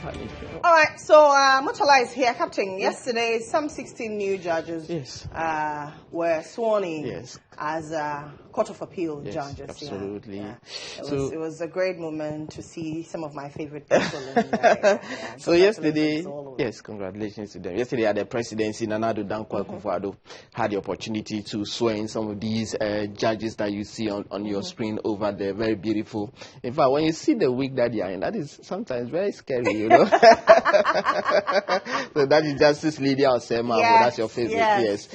Natalie. All right, so Mutala is here, Captain. Yesterday, some 16 new judges were sworn in as Court of Appeal judges. Absolutely. Yeah. It was a great moment to see some of my favorite people in there. So yesterday, congratulations to them. Yesterday at the presidency, Nana Addo Dankwa Akufo-Addo had the opportunity to swear in some of these judges that you see on your screen over there. Very beautiful. In fact, when you see the wig that they are in, that is sometimes very scary, you know. So that is Justice Lydia Osema. That's your favorite.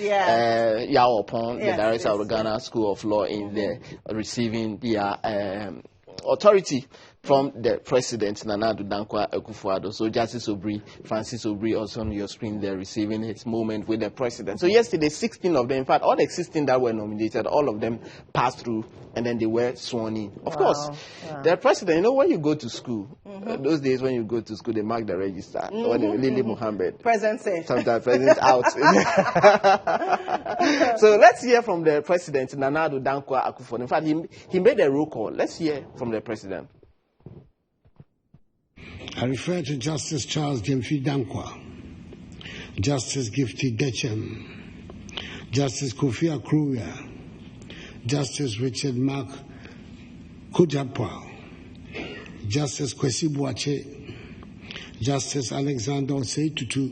Yao Opon, the director of the Ghana School of Law, in there receiving their authority from the president, Nana Addo Dankwa Akufo-Addo. So Justice Francis Obri, also on your screen there, receiving his moment with the president. So yesterday, 16 of them, in fact, all the 16 that were nominated, all of them passed through, and then they were sworn in. Of course, the president, you know, when you go to school, those days when you go to school, they mark the register. Lily Mohammed. Present safe. Sometimes present out. So let's hear from the president, Nana Addo Dankwa Akufo-Addo. In fact, he made a roll call. Let's hear from the president. I refer to Justice Charles Jemfi Dankwa, Justice Gifty Dechem, Justice Kofi Akruya, Justice Richard Mark Kujapwa, Justice Kwesi Boache, Justice Alexander Osei-Tutu,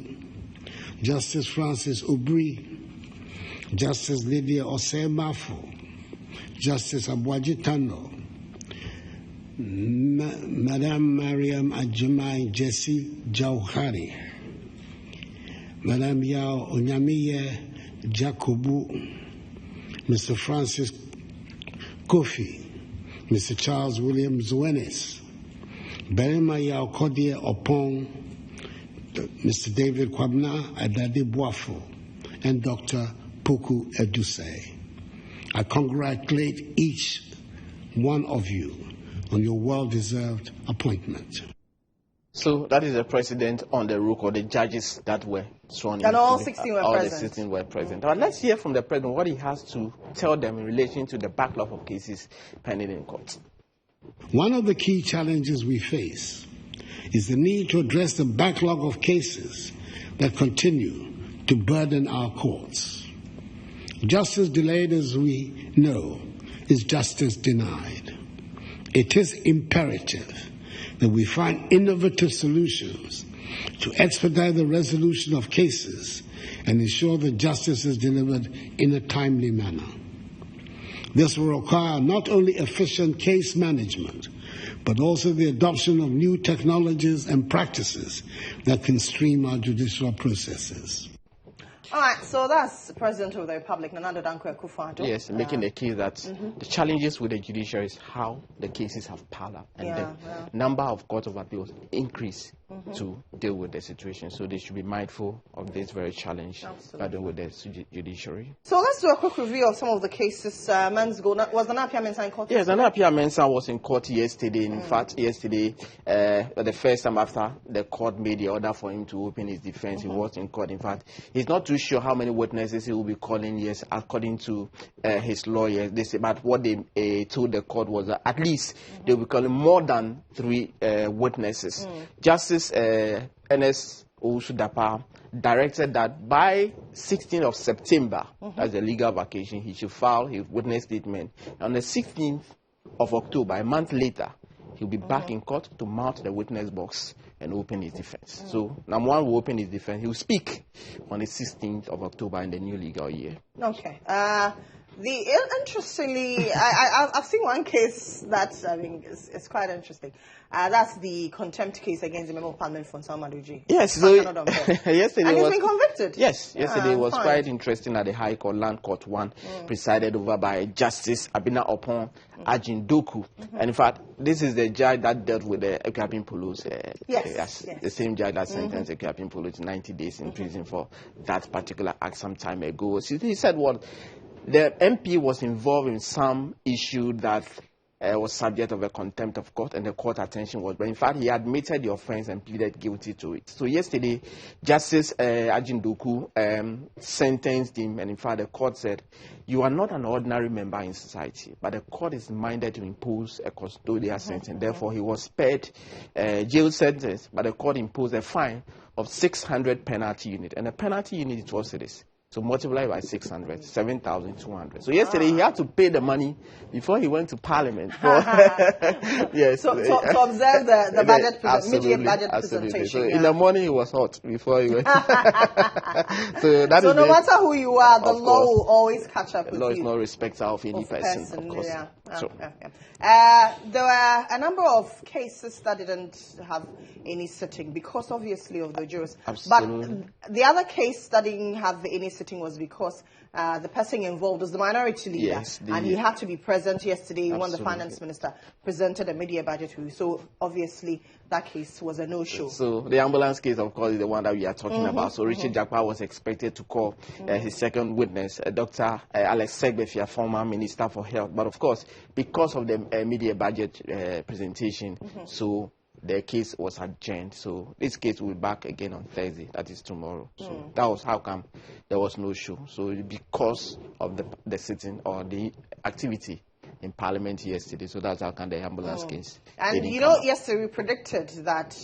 Justice Francis Obri, Justice Lydia Osei-Mafo, Justice Abuaji Tano, Madame Mariam Ajumai Jesse Jauhari, Madame Yao Onyamiye Jacobu, Mr. Francis Kofi, Mr. Charles William Zwenes, Berima Yao Kodie Opong, Mr. David Kwabna Adade Boafo, and Dr. Poku Eduse. I congratulate each one of you on your well-deserved appointment. So that is the president on the roll call, the judges that were sworn in. And all 16 were present. All the 16 were present. But let's hear from the president what he has to tell them in relation to the backlog of cases pending in court. One of the key challenges we face is the need to address the backlog of cases that continue to burden our courts. Justice delayed, as we know, is justice denied. It is imperative that we find innovative solutions to expedite the resolution of cases and ensure that justice is delivered in a timely manner. This will require not only efficient case management, but also the adoption of new technologies and practices that can streamline our judicial processes. All right, so that's the President of the Republic, Nana Addo Dankwa Akufo-Addo. Yes, making the case that the challenges with the judiciary is how the cases have piled up and the number of court of appeals increase to deal with the situation. So they should be mindful of this very challenge with the judiciary. So let's do a quick review of some of the cases. Was the Nana Mensah in court? Yes, Nana Mensah was in court yesterday. In fact, yesterday, the first time after the court made the order for him to open his defense, he was in court. In fact, he's not too sure how many witnesses he will be calling, according to his lawyers. They say, but what they told the court was that at least they will be calling more than 3 witnesses. Justice Ernest Owusu-Dapa directed that by 16th of September, that's the legal vacation, he should file his witness statement. On the 16th of October, a month later, he'll be back in court to mount the witness box and open his defense. So, number one will open his defense. He will speak on the 16th of October in the new legal year. Okay. Interestingly, I've seen one case that I mean it's quite interesting. That's the contempt case against the member of parliament for Maduji. Yes, so yesterday and he's been convicted. Yes, yesterday was quite interesting at the High Court, Land Court 1, presided over by Justice Abina Opon Ajindoku. And in fact, this is the judge that dealt with the Ekuapin Polos. The same judge that sentenced Ekuapin Polos to 90 days in prison for that particular act some time ago. So he said what the MP was involved in some issue that was subject of a contempt of court, and the court attention was. But in fact, he admitted the offense and pleaded guilty to it. So yesterday, Justice Ajindoku sentenced him, and in fact, the court said, "You are not an ordinary member in society, but the court is minded to impose a custodial sentence. Therefore, he was spared jail sentence, but the court imposed a fine of 600 penalty unit, and the penalty unit is 12 cedis. So multiply by 600, 7,200. So yesterday he had to pay the money before he went to Parliament. Yes. To observe the budget, media budget presentation. So in the morning he was hot before he went. So no matter who you are, the law will always catch up with you. The law is no respecter of any person, of course. Yeah. So. There were a number of cases that didn't have any sitting because obviously of the jurors. Absolutely. But the other case that didn't have any sitting was because the person involved was the minority leader. Yes, and he had to be present yesterday Absolutely. when the finance minister presented a media budget review. So obviously that case was a no-show. So the ambulance case, of course, is the one that we are talking about. So Richard Jakpa was expected to call his second witness, Dr. Alex Segbefia, former Minister for Health. But of course, because of the media budget presentation, so the case was adjourned. So this case will be back again on Thursday, that is tomorrow. So that was how come there was no show. So because of the sitting or the activity in Parliament yesterday, so that's how come the ambulance case. And you know, yesterday we predicted that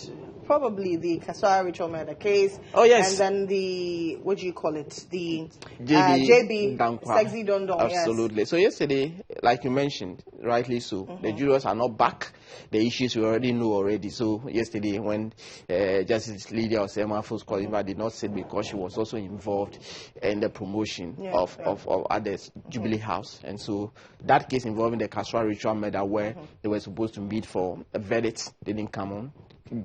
probably the Serwaa Amihere murder case. Oh yes. And then the what do you call it? The JB Sexy Dondon. Absolutely. Yes. So yesterday, like you mentioned, rightly so, the jurors are not back. The issues we already know already. So yesterday, when Justice Lydia Osema Koliva did not sit because she was also involved in the promotion of others, Jubilee House, and so that case involving the Serwaa Amihere murder, where they were supposed to meet for a verdict, didn't come on.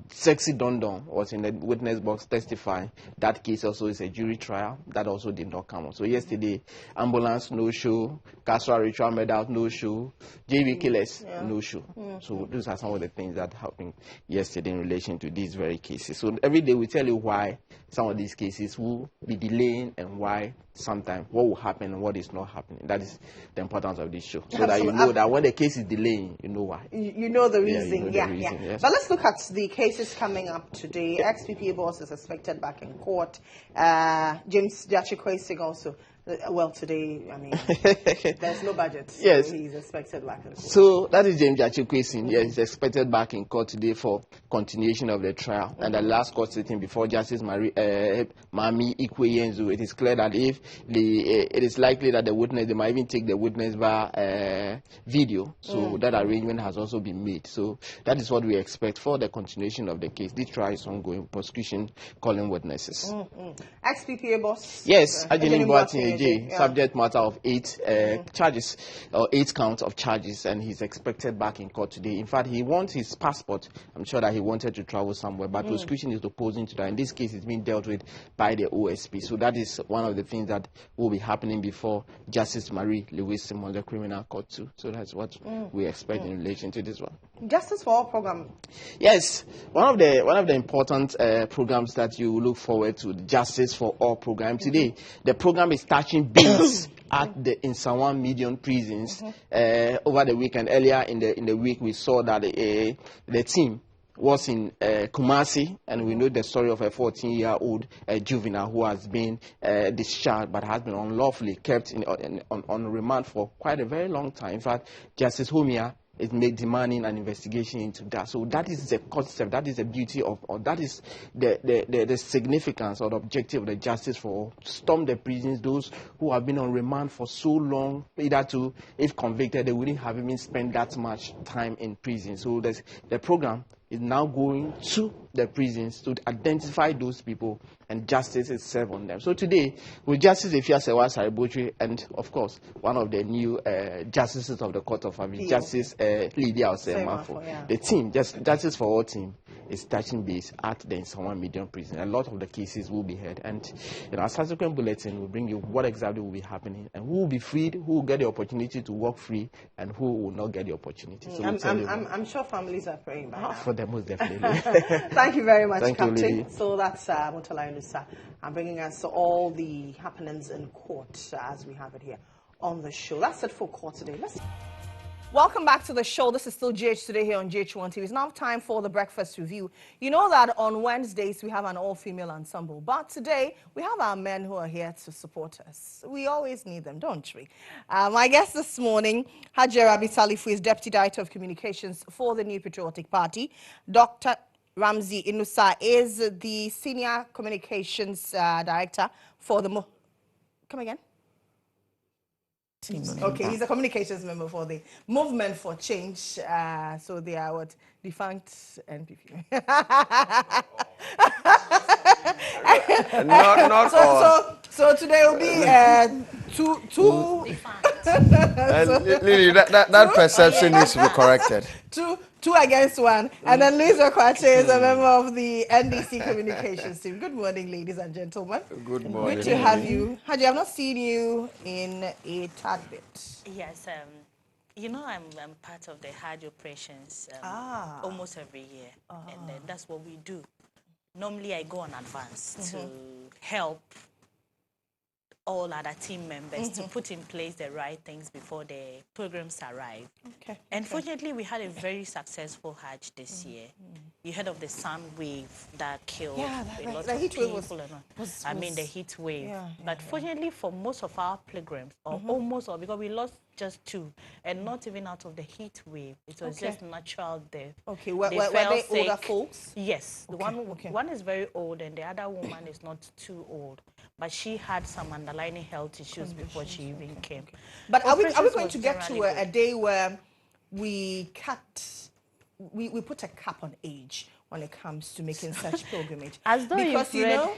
Sexy Dondon was in the witness box testifying. That case also is a jury trial. That also did not come on. So yesterday, ambulance, no show. Serwaa Amihere murder, no show. JB killers, no show. So those are some of the things that happened yesterday in relation to these very cases. So every day we tell you why some of these cases will be delaying and why sometimes what will happen and what is not happening. That is the importance of this show. So that you know that when the case is delaying, you know why. You know the reason. Yes. But let's look at the cases coming up today. Ex-PPA boss is expected back in court. James Jachikwe also. Well, today, I mean, there's no budget. So yes. He's expected back in court. So that is James Jachikwe. Yes, he's expected back in court today for continuation of the trial. And the last court sitting before Justice Mami Ikweyenzu, it is clear that if it is likely that the witness, they might even take the witness via video. So that arrangement has also been made. So that is what we expect for the continuation of the case. This trial is ongoing. Prosecution calling witnesses. Ex-PPA boss? Yes, subject matter of 8 charges, or 8 counts of charges, and he's expected back in court today. In fact, he wants his passport. I'm sure that he wanted to travel somewhere, but prosecution is opposing to that. In this case, it's being dealt with by the OSP. So that is one of the things that will be happening before Justice Marie Lewis on the criminal court too. So that's what we expect in relation to this one. Justice for All program. Yes, one of the important programs that you look forward to, the Justice for All program today. The program is touching base at the Serwaa Medium prisons over the weekend. Earlier in the week, we saw that the team was in Kumasi, and we know the story of a 14-year-old juvenile who has been discharged but has been unlawfully kept on remand for quite a very long time. In fact, Justice Homia is demanding an investigation into that. So that is the concept, that is the beauty of, or that is the significance or the objective of the Justice for All. Storm the prisons, those who have been on remand for so long, either to, if convicted, they wouldn't have even spent that much time in prison. So the program is now going to the prisons to identify those people, and justice is served on them. So today, with Justice Efia Serwaa and of course, one of the new justices of the Court of Appeal, Justice Lydia Osema, the team, Justice for All team, is touching base at the Serwaa Medium prison. A lot of the cases will be heard, and our subsequent bulletin will bring you what exactly will be happening, and who will be freed, who will get the opportunity to walk free, and who will not get the opportunity. So I'm sure families are praying by now. For them, most definitely. Thank you very much, Thank Captain. You, Lily. So that's Mutala Yunusa. I'm bringing us all the happenings in court as we have it here on the show. That's it for court today. Welcome back to the show. This is still GH Today here on GHOne TV. It's now time for the breakfast review. You know that on Wednesdays we have an all-female ensemble, but today we have our men who are here to support us. We always need them, don't we? My guest this morning, Haji Rabi Salifu, is Deputy Director of Communications for the New Patriotic Party. Dr. Ramsey Inusa is the Senior Communications Director for the... Come again? Okay, he's a communications member for the Movement for Change. So they are what? Defunct NPP. Not all. So today will be two. Lily, that perception needs to be corrected. Two against one. And then Liz Okwache is a member of the NDC communications team. Good morning, ladies and gentlemen. Good morning. Good to have you. Haji, I've not seen you in a tad bit. Yes, you know, I'm part of the Hajj operations almost every year, and that's what we do. Normally, I go on advance to help all other team members to put in place the right things before the pilgrims arrive. Okay. And fortunately, we had a very successful Hajj this year. You heard of the sun wave that killed a lot of people. I mean, the heat wave. But fortunately, for most of our pilgrims, or almost all, because we lost just 2, and not even out of the heat wave. It was just natural death. Okay, were they older folks? Yes. The one is very old, and the other woman is not too old. But she had some underlying health issues before she even came. But are we going to get to a day where we put a cap on age when it comes to making such pilgrimage? As though because you know,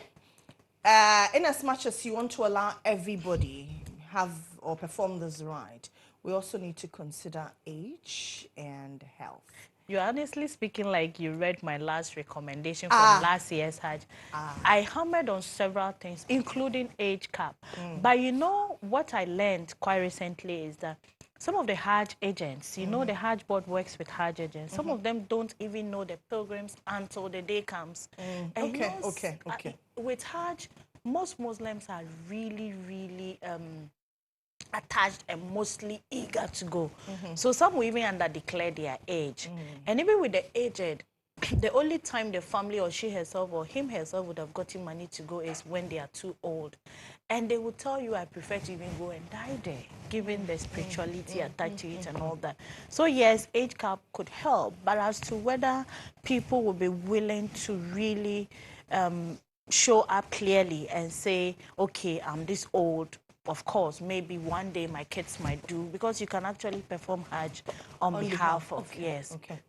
in as much as you want to allow everybody have or perform this rite, we also need to consider age and health. You're honestly speaking like you read my last recommendation from last year's Hajj. I hammered on several things, including age cap. But you know what I learned quite recently is that some of the Hajj agents, you know, the Hajj board works with Hajj agents. Some of them don't even know the pilgrims until the day comes. And you know, with Hajj, most Muslims are really, really attached and mostly eager to go. So some will even under-declare their age. And even with the aged, the only time the family or she herself or him herself would have gotten money to go is when they are too old. And they will tell you, I prefer to even go and die there, given the spirituality attached to it and all that. So yes, age cap could help, but as to whether people will be willing to really show up clearly and say, okay, I'm this old, of course, maybe one day my kids might do, because you can actually perform Hajj on behalf of,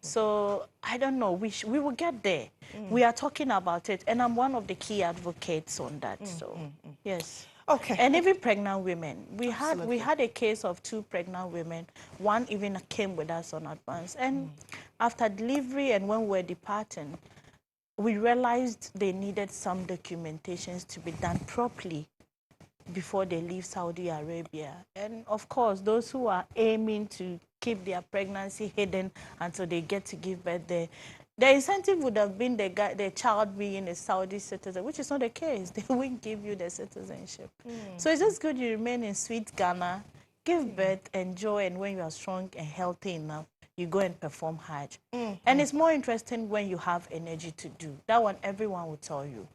So, I don't know, we will get there. We are talking about it, and I'm one of the key advocates on that, so, yes. Okay. And even pregnant women. We had a case of 2 pregnant women. One even came with us on advance. And after delivery and when we were departing, we realized they needed some documentations to be done properly before they leave Saudi Arabia. And of course, those who are aiming to keep their pregnancy hidden until they get to give birth there, the incentive would have been the child being a Saudi citizen, which is not the case. They won't give you the citizenship. So it's just good you remain in sweet Ghana, give birth, enjoy, and when you are strong and healthy enough, you go and perform Hajj. And it's more interesting when you have energy to do. That one, everyone will tell you.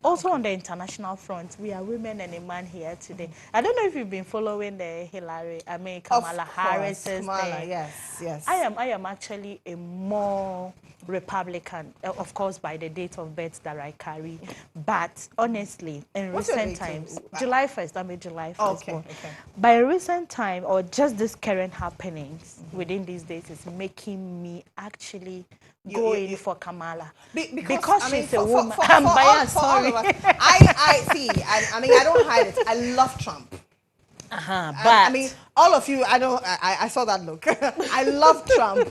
Also on the international front, we are women and a man here today. I don't know if you've been following the Kamala Harris's thing. Yes. I am actually a more Republican, of course, by the date of birth that I carry. But honestly, in recent times, July 1st, I'm a July 1st. By recent time, or just this current happenings within these days, is making me actually go in for Kamala. Because she's a woman. I'm biased, sorry. I see. I mean, I don't hide it. I love Trump. But I mean, all of you, I saw that look. I love Trump.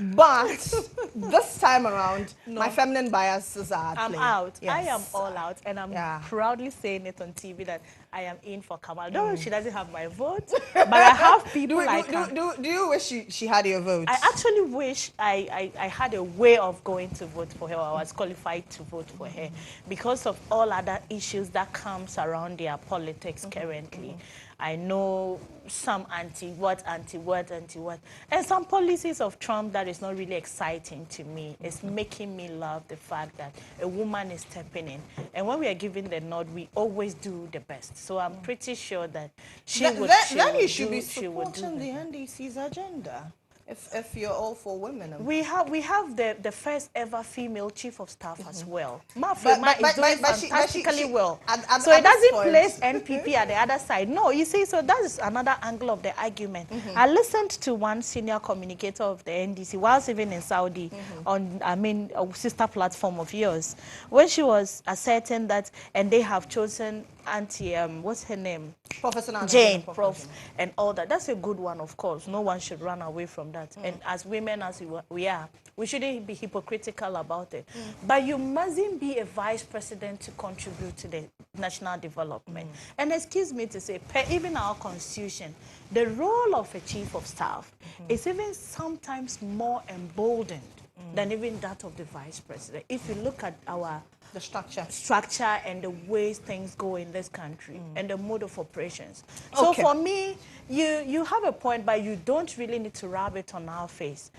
But this time around, my feminine biases are I'm playing. out. Yes. I am all out. And I'm proudly saying it on TV that I am in for Kamala. Though she doesn't have my vote, but I have people do you wish she had your vote? I actually wish I had a way of going to vote for her, or I was qualified to vote for her, because of all other issues that comes around their politics currently. I know some anti-what. And some policies of Trump that is not really exciting to me. It's making me love the fact that a woman is stepping in. And when we are given the nod, we always do the best. So I'm pretty sure that Then you should be supporting the NDC's agenda. If you're all for women, we have the first ever female chief of staff as well. But is doing fantastically well. So at it doesn't point, place NPP at the other side. No, you see, so that is another angle of the argument. I listened to one senior communicator of the NDC whilst even in Saudi on, a sister platform of yours, when she was asserting that, and they have chosen what's her name? Professor Jane, Prof, and all that. That's a good one, of course. No one should run away from that. And as women as we are, we shouldn't be hypocritical about it. But you mustn't be a vice president to contribute to the national development. And excuse me to say, per even our constitution, the role of a chief of staff is even sometimes more emboldened than even that of the vice president. If you look at the structure and the ways things go in this country and the mode of operations. So for me, you have a point, but you don't really need to rub it on our face.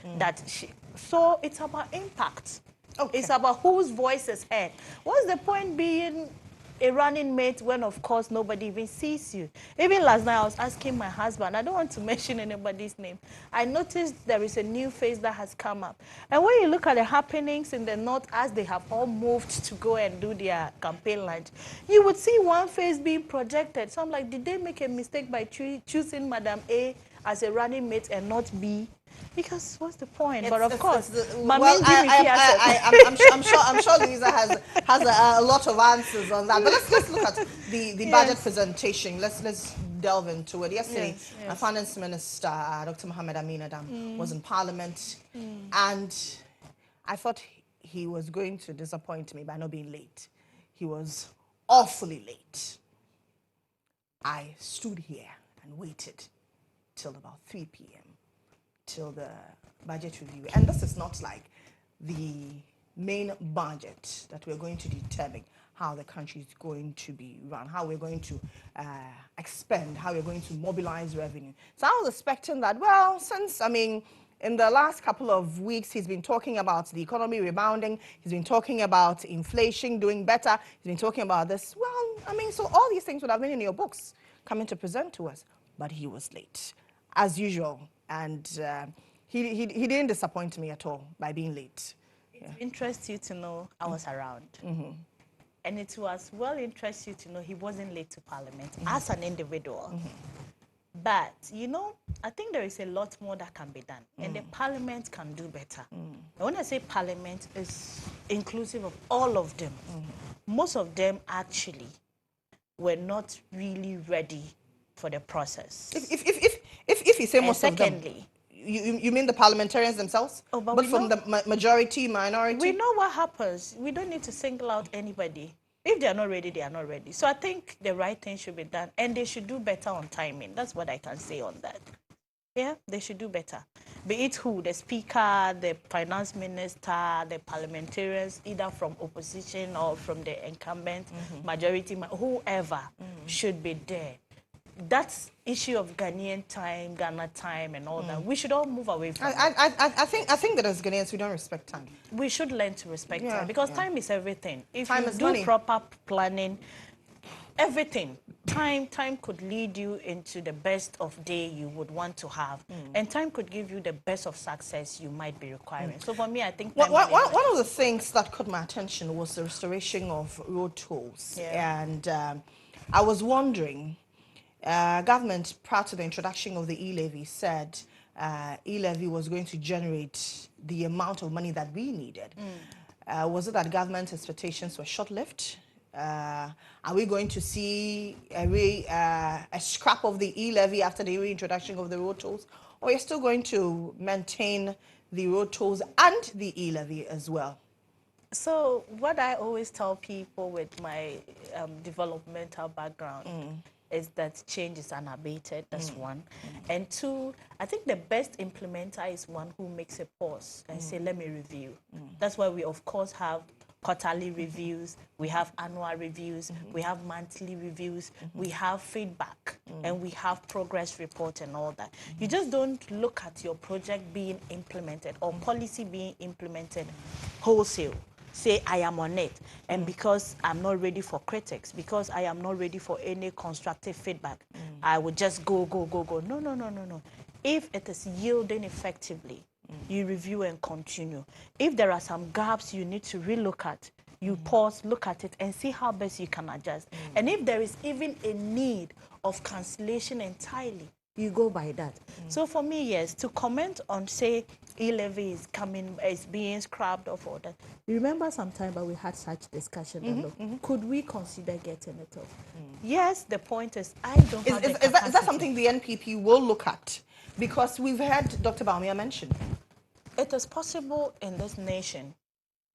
So it's about impact. It's about whose voice is heard. What's the point being a running mate when, of course, nobody even sees you? Even last night, I was asking my husband, I don't want to mention anybody's name. I noticed there is a new face that has come up. And when you look at the happenings in the North as they have all moved to go and do their campaign launch, you would see one face being projected. So I'm like, did they make a mistake by choosing Madam A as a running mate and not B? Because what's the point? But of course, I'm sure Lisa has a lot of answers on that. But let's look at the budget presentation. Let's delve into it. Yesterday, Finance Minister Dr. Mohammed Amihere was in Parliament, and I thought he was going to disappoint me by not being late. He was awfully late. I stood here and waited till about 3 p.m. till the budget review. And this is not like the main budget that we're going to determine how the country is going to be run, how we're going to expend, how we're going to mobilize revenue. So I was expecting that, well, since, in the last couple of weeks, he's been talking about the economy rebounding. He's been talking about inflation doing better. He's been talking about this. Well, so all these things would have been in your books coming to present to us. But he was late, as usual. And he didn't disappoint me at all by being late. It interests you to know I was around. And it was well interest you to know he wasn't late to Parliament as an individual. But, I think there is a lot more that can be done. And the Parliament can do better. And when I say Parliament, it's inclusive of all of them. Most of them actually were not really ready for the process. If you say most of them, you mean the parliamentarians themselves? But from the majority, minority? We know what happens. We don't need to single out anybody. If they are not ready, they are not ready. So I think the right thing should be done, and they should do better on timing. That's what I can say on that. Yeah, they should do better. Be it who, the speaker, the finance minister, the parliamentarians, either from opposition or from the incumbent majority, whoever should be there. That issue of Ghanaian time, Ghana time, and all that, we should all move away from it. I think that as Ghanaians, we don't respect time. We should learn to respect time, because time is everything. If time you is do money. proper planning, everything, time could lead you into the best of day you would want to have. And time could give you the best of success you might be requiring. So for me, I think time one of the things that caught my attention was the restoration of road tolls. And I was wondering, government, prior to the introduction of the e-levy, said e-levy was going to generate the amount of money that we needed. Was it that government expectations were short-lived? Are we going to see a scrap of the e-levy after the reintroduction of the road tolls? Or are you still going to maintain the road tolls and the e-levy as well? So what I always tell people with my developmental background is that change is unabated. That's one. And two, I think the best implementer is one who makes a pause and say, let me review. That's why we, of course, have quarterly reviews, we have annual reviews, we have monthly reviews, we have feedback, and we have progress report and all that. You just don't look at your project being implemented or policy being implemented wholesale. Say I am on it, and because I'm not ready for critics, because I am not ready for any constructive feedback, I would just go. No. If it is yielding effectively, you review and continue. If there are some gaps you need to relook at, you pause, look at it, and see how best you can adjust. And if there is even a need of cancellation entirely, you go by that. So for me, yes, to comment on, say, e-levy is coming, is being scrapped off or that. You remember some time but we had such discussion that, look, could we consider getting it off? Yes, the point is, I don't have the capacity. Is that something the NPP will look at? Because we've heard Dr. Bawumia mention. It is possible in this nation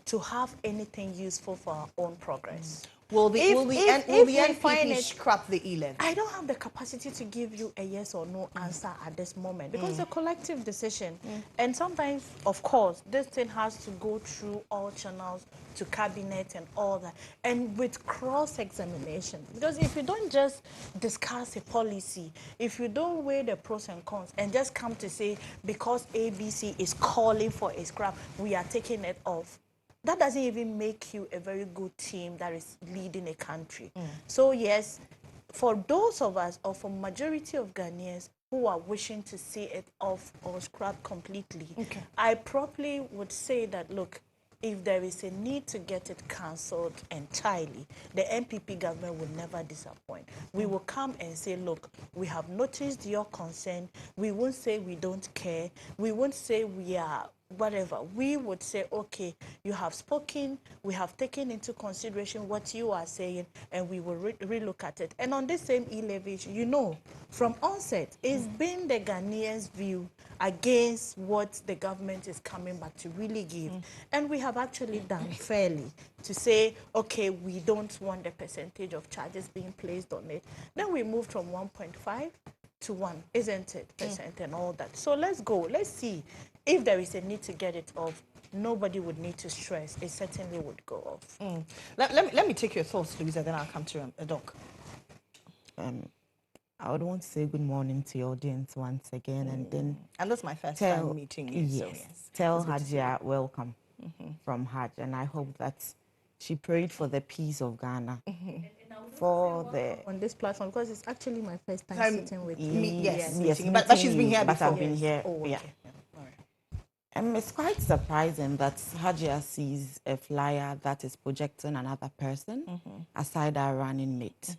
to have anything useful for our own progress. Will the NPP scrap the e-levy? I don't have the capacity to give you a yes or no answer at this moment because it's a collective decision. And sometimes, of course, this thing has to go through all channels to cabinet and all that. And with cross-examination. Because if you don't just discuss a policy, if you don't weigh the pros and cons and just come to say, because ABC is calling for a scrap, we are taking it off. That doesn't even make you a very good team that is leading a country. So yes, for those of us, or for majority of Ghanaians who are wishing to see it off or scrapped completely, I probably would say that, look, if there is a need to get it cancelled entirely, the NPP government will never disappoint. We will come and say, look, we have noticed your concern. We won't say we don't care. We won't say we are whatever. We would say, okay, you have spoken, we have taken into consideration what you are saying, and we will relook at it. And on this same e-levy, you know, from onset, it's been the Ghanaians' view against what the government is coming back to really give. And we have actually done fairly to say, okay, we don't want the percentage of charges being placed on it. Then we moved from 1.5 to 1, isn't it, percent and all that. So let's go. Let's see. If there is a need to get it off, nobody would need to stress. It certainly would go off. Let me take your thoughts, Louisa, then I'll come to Doc. I would want to say good morning to your audience once again, and then... And that's my first time meeting you. Yes, so yes. Tell Hajia welcome from Hajj, and I hope that she prayed for the peace of Ghana. For the... On this platform, because it's actually my first time sitting with you. Yes, but she's been here before. But I've been here, Oh, okay. yeah. It's quite surprising that Hajia sees a flyer that is projecting another person aside our running mate.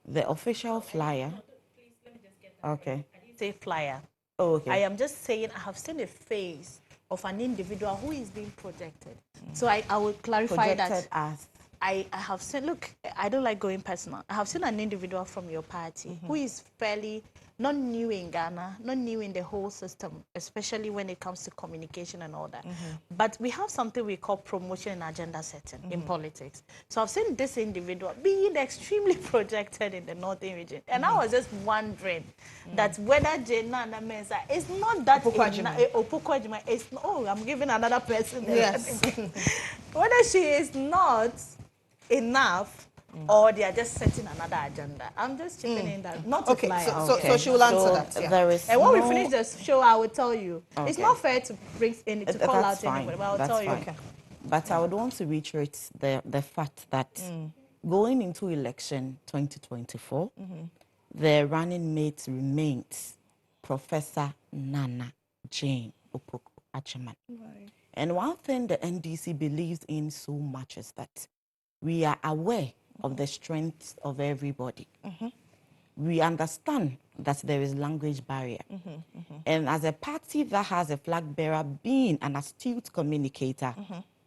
The official flyer. Please, let me just get that. Okay. I didn't say flyer. Oh, okay. I am just saying I have seen a face of an individual who is being projected. So I will clarify projected that. As. I have seen, look, I don't like going personal. I have seen an individual from your party who is fairly not new in Ghana, not new in the whole system, especially when it comes to communication and all that. But we have something we call promotion and agenda setting in politics. So I've seen this individual being extremely projected in the northern region. And I was just wondering that whether Nana Mensah, it's not that it's not, oh, I'm giving another person. Yes. Whether she is not enough, or they are just setting another agenda. I'm just chipping in that. Not okay, to so she will answer that. Yeah. There is and when we finish the show, I will tell you. Okay. It's not fair to bring in to call out fine. anybody, but I'll That's tell you. fine. Okay. But I would want to reiterate the fact that going into election 2024, the running mate remains Professor Nana Jane Opoku-Agyemang. Right. And one thing the NDC believes in so much is that we are aware of the strengths of everybody. We understand that there is language barrier. And as a party that has a flag bearer being an astute communicator,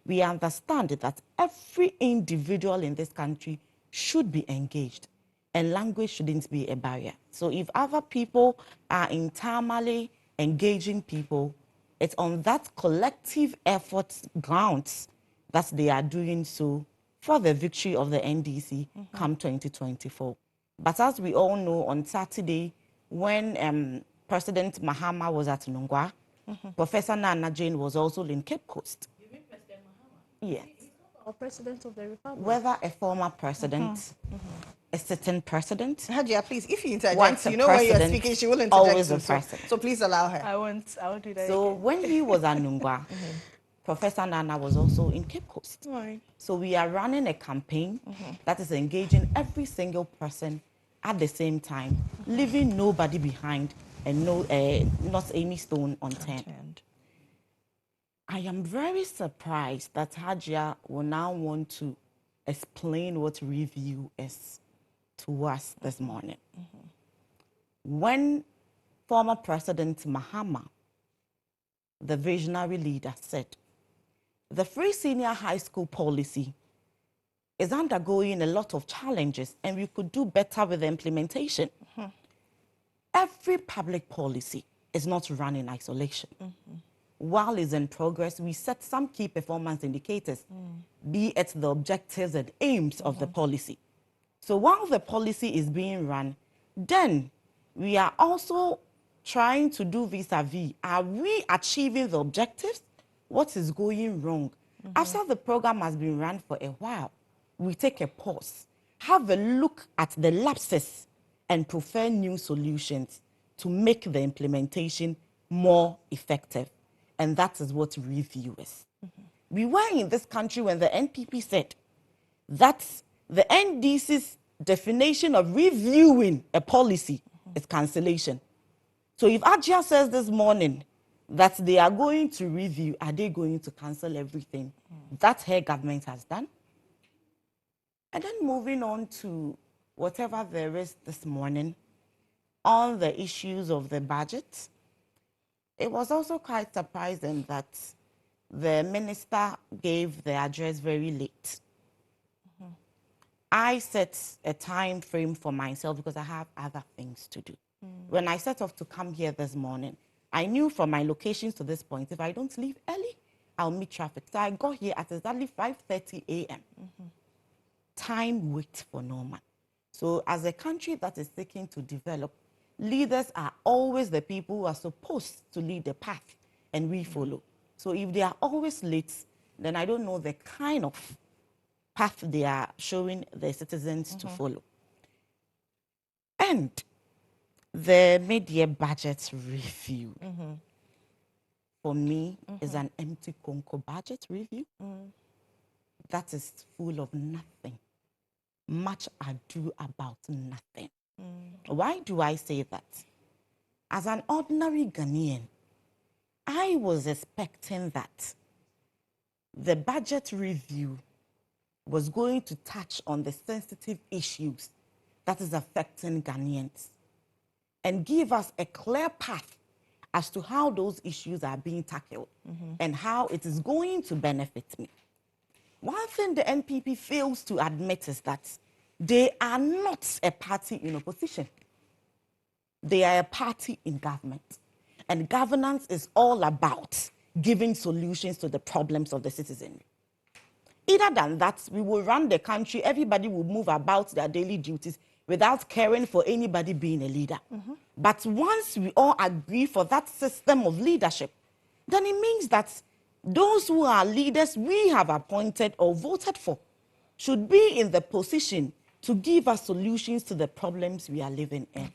we understand that every individual in this country should be engaged, and language shouldn't be a barrier. So if other people are internally engaging people, it's on that collective effort grounds that they are doing so for the victory of the NDC come 2024. But as we all know, on Saturday, when President Mahama was at Nungwa, Professor Nana Jane was also in Cape Coast. You mean President Mahama? Yes. or president of the republic. Whether a former president, a sitting president. Hajia, please, if you interject, Once a you know when you're president, speaking, she will interject always too, a president. so please allow her. I won't do that So again. when he was at Nungwa, Professor Nana was also in Cape Coast. Right. So we are running a campaign that is engaging every single person at the same time, leaving nobody behind and not any stone unturned. I am very surprised that Hajia will now want to explain what review is to us this morning. When former President Mahama, the visionary leader, said, the free senior high school policy is undergoing a lot of challenges and we could do better with the implementation. Every public policy is not run in isolation. While it's in progress, we set some key performance indicators, be it the objectives and aims of the policy. So while the policy is being run, then we are also trying to do vis-a-vis. Are we achieving the objectives? What is going wrong? After the program has been run for a while, we take a pause, have a look at the lapses and prefer new solutions to make the implementation more effective. And that is what review is. We were in this country when the NPP said that the NDC's definition of reviewing a policy is cancellation. So if Ajia says this morning that they are going to review, are they going to cancel everything that her government has done? And then moving on to whatever there is this morning on the issues of the budget, it was also quite surprising that the minister gave the address very late. I set a time frame for myself because I have other things to do. When I set off to come here this morning, I knew from my locations to this point, if I don't leave early, I'll meet traffic. So I got here at exactly 5:30 a.m. Time waits for no man. So as a country that is seeking to develop, leaders are always the people who are supposed to lead the path, and we follow. So if they are always late, then I don't know the kind of path they are showing the citizens to follow. And the mid-year budget review, for me, is an empty Conco budget review that is full of nothing. Much ado about nothing. Why do I say that? As an ordinary Ghanaian, I was expecting that the budget review was going to touch on the sensitive issues that is affecting Ghanaians and give us a clear path as to how those issues are being tackled and how it is going to benefit me. One thing the NPP fails to admit is that they are not a party in opposition. They are a party in government. And governance is all about giving solutions to the problems of the citizenry. Either than that, we will run the country, everybody will move about their daily duties without caring for anybody being a leader. But once we all agree for that system of leadership, then it means that those who are leaders we have appointed or voted for should be in the position to give us solutions to the problems we are living in.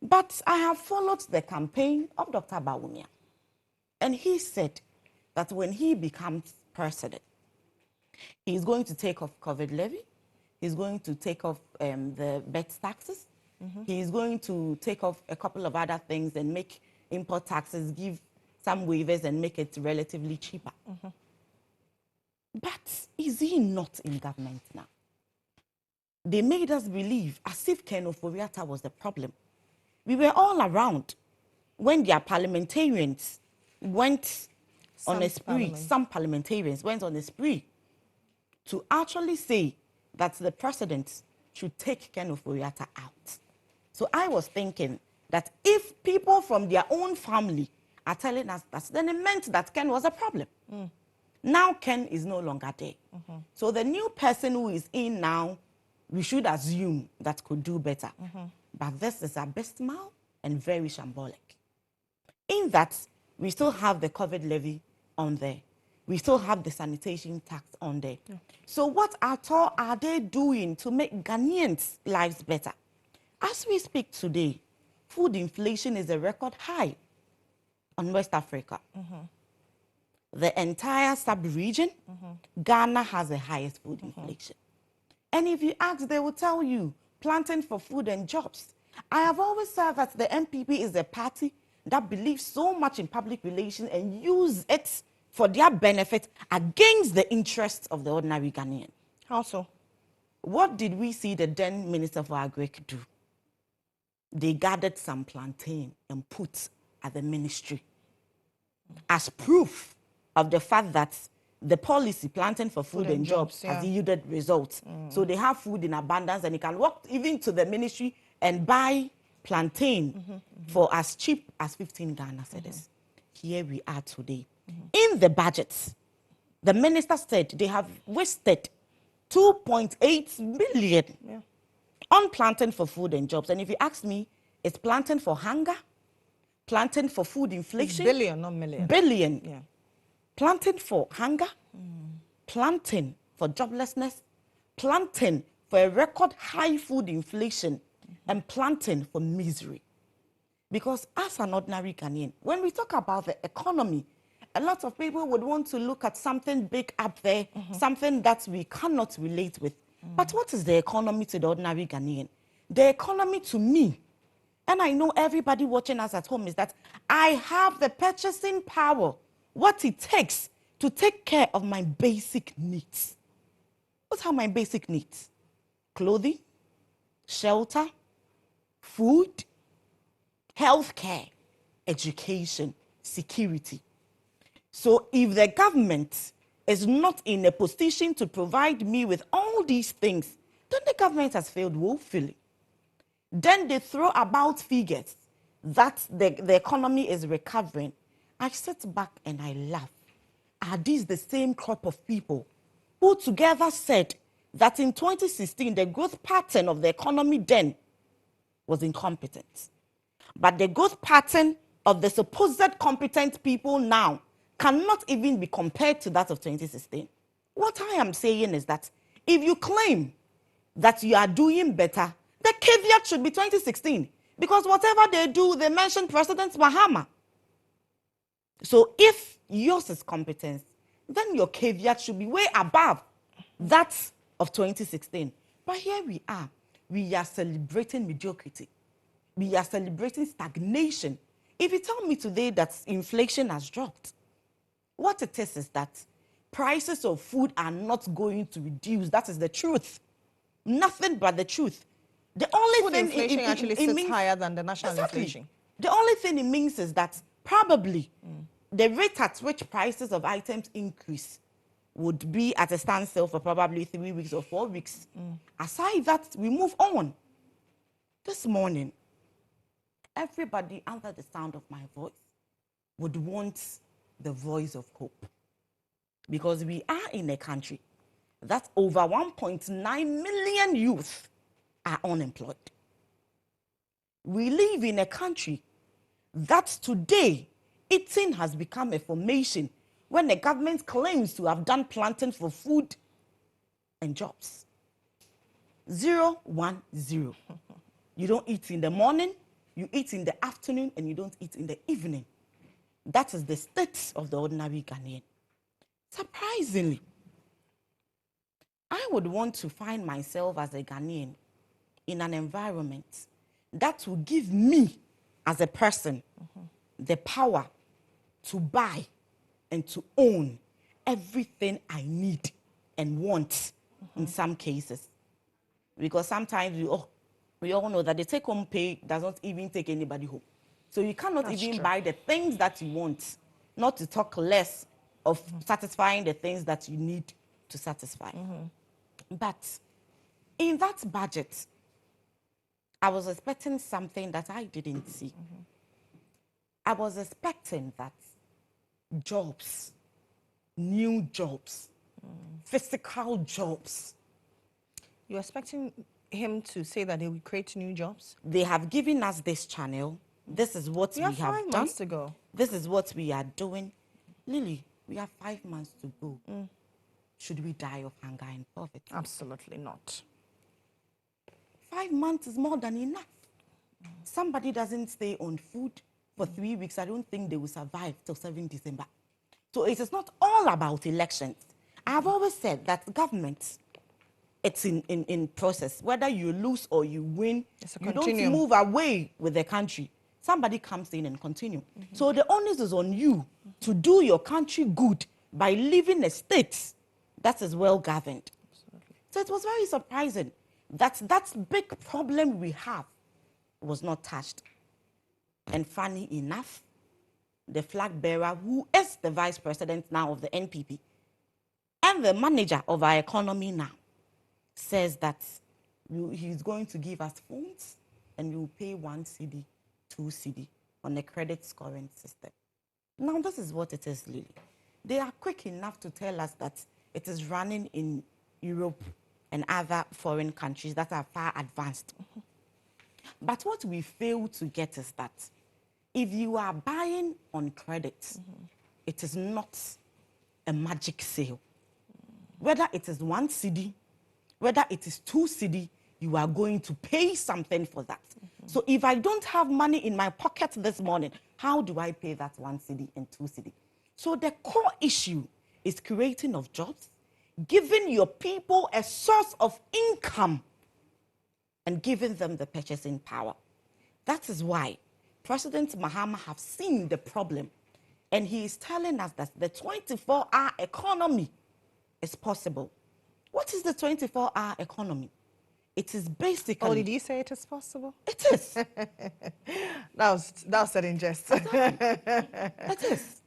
But I have followed the campaign of Dr. Bawumia, and he said that when he becomes president, he's going to take off COVID levy, he's going to take off the BET taxes, he's going to take off a couple of other things and make import taxes, give some waivers and make it relatively cheaper. But is he not in government now? They made us believe as if Ken Oforiatta was the problem. We were all around when their parliamentarians went on a spree. Some parliamentarians went on a spree to actually say that the president should take Ken Oforiatta out. So I was thinking that if people from their own family are telling us that, then it meant that Ken was a problem. Now Ken is no longer there. So the new person who is in now, we should assume that could do better. But this is abysmal and very shambolic. In that, we still have the COVID levy on there. we still have the sanitation tax on there. So what at all are they doing to make Ghanaians' lives better? As we speak today, food inflation is a record high on West Africa. The entire sub-region, Ghana has the highest food inflation. And if you ask, they will tell you, planting for food and jobs. I have always said that the MPP is a party that believes so much in public relations and use it for their benefit against the interests of the ordinary Ghanaian. How so? What did we see the then Minister for Agric do? They gathered some plantain and put at the ministry as proof of the fact that the policy planting for food and jobs has yielded results. So they have food in abundance and you can walk even to the ministry and buy plantain for as cheap as 15 Ghana cedis. Here we are today. In the budget, the minister said they have wasted 2.8 billion on planting for food and jobs. And if you ask me, it's planting for hunger, planting for food inflation. It's billion, not million. Billion. Yeah. Planting for hunger, planting for joblessness, planting for a record high food inflation, and planting for misery. Because as an ordinary Ghanaian, when we talk about the economy, a lot of people would want to look at something big up there, something that we cannot relate with. But what is the economy to the ordinary Ghanaian? The economy to me, and I know everybody watching us at home, is that I have the purchasing power, what it takes to take care of my basic needs. What are my basic needs? Clothing, shelter, food, healthcare, education, security. So if the government is not in a position to provide me with all these things, then the government has failed woefully. Then they throw about figures that the economy is recovering. I sit back and I laugh. Are these the same crop of people who together said that in 2016, the growth pattern of the economy then was incompetent? But the growth pattern of the supposed competent people now cannot even be compared to that of 2016. What I am saying is that if you claim that you are doing better, the caveat should be 2016. Because whatever they do, they mention President Mahama. So if yours is competence, then your caveat should be way above that of 2016. But here we are celebrating mediocrity. We are celebrating stagnation. If you tell me today that inflation has dropped, what it is that prices of food are not going to reduce. That is the truth. Nothing but the truth. The only Food thing inflation actually sits higher than the national inflation. The only thing it means is that probably the rate at which prices of items increase would be at a standstill for probably 3 weeks or 4 weeks. Aside that, we move on. This morning, everybody under the sound of my voice would want the voice of hope. Because we are in a country that over 1.9 million youth are unemployed. We live in a country that today, eating has become a formation when the government claims to have done planting for food and jobs. 0, 1, 0. You don't eat in the morning, you eat in the afternoon, and you don't eat in the evening. That is the state of the ordinary Ghanaian. Surprisingly, I would want to find myself as a Ghanaian in an environment that will give me, as a person, the power to buy and to own everything I need and want in some cases. Because sometimes we all know that the take-home pay does not even take anybody home. So you cannot buy the things that you want, not to talk less of satisfying the things that you need to satisfy. But in that budget, I was expecting something that I didn't see. I was expecting that jobs, new jobs, physical jobs. You're expecting him to say that he will create new jobs? They have given us this channel. This is what we have done. 5 months ago. This is what we are doing. Lily, We have 5 months to go. Should we die of hunger and poverty? Absolutely not. 5 months is more than enough. Somebody doesn't stay on food for 3 weeks, I don't think they will survive till 7 December. So it is not all about elections. I've always said that government, it's in process. Whether you lose or you win, you don't move away with the country. Somebody comes in and continue. So the onus is on you to do your country good by living a state that is well governed. So it was very surprising that that big problem we have was not touched. And funny enough, the flag bearer, who is the vice president now of the NPP, and the manager of our economy now, says that he's going to give us phones and we will pay 1 cedi, 2 cedi on a credit scoring system. Now, this is what it is, Lily. They are quick enough to tell us that it is running in Europe and other foreign countries that are far advanced. But what we fail to get is that if you are buying on credit, it is not a magic sale. Whether it is 1 cedi, whether it is 2 cedi, you are going to pay something for that. So if I don't have money in my pocket this morning, how do I pay that 1 cedi and 2 cedi? So the core issue is creating of jobs, giving your people a source of income, and giving them the purchasing power. That is why President Mahama have seen the problem, and he is telling us that the 24-hour economy is possible. What is the 24-hour economy? It is basically... Oh, did you say it is possible? It is. that was said in jest. It is.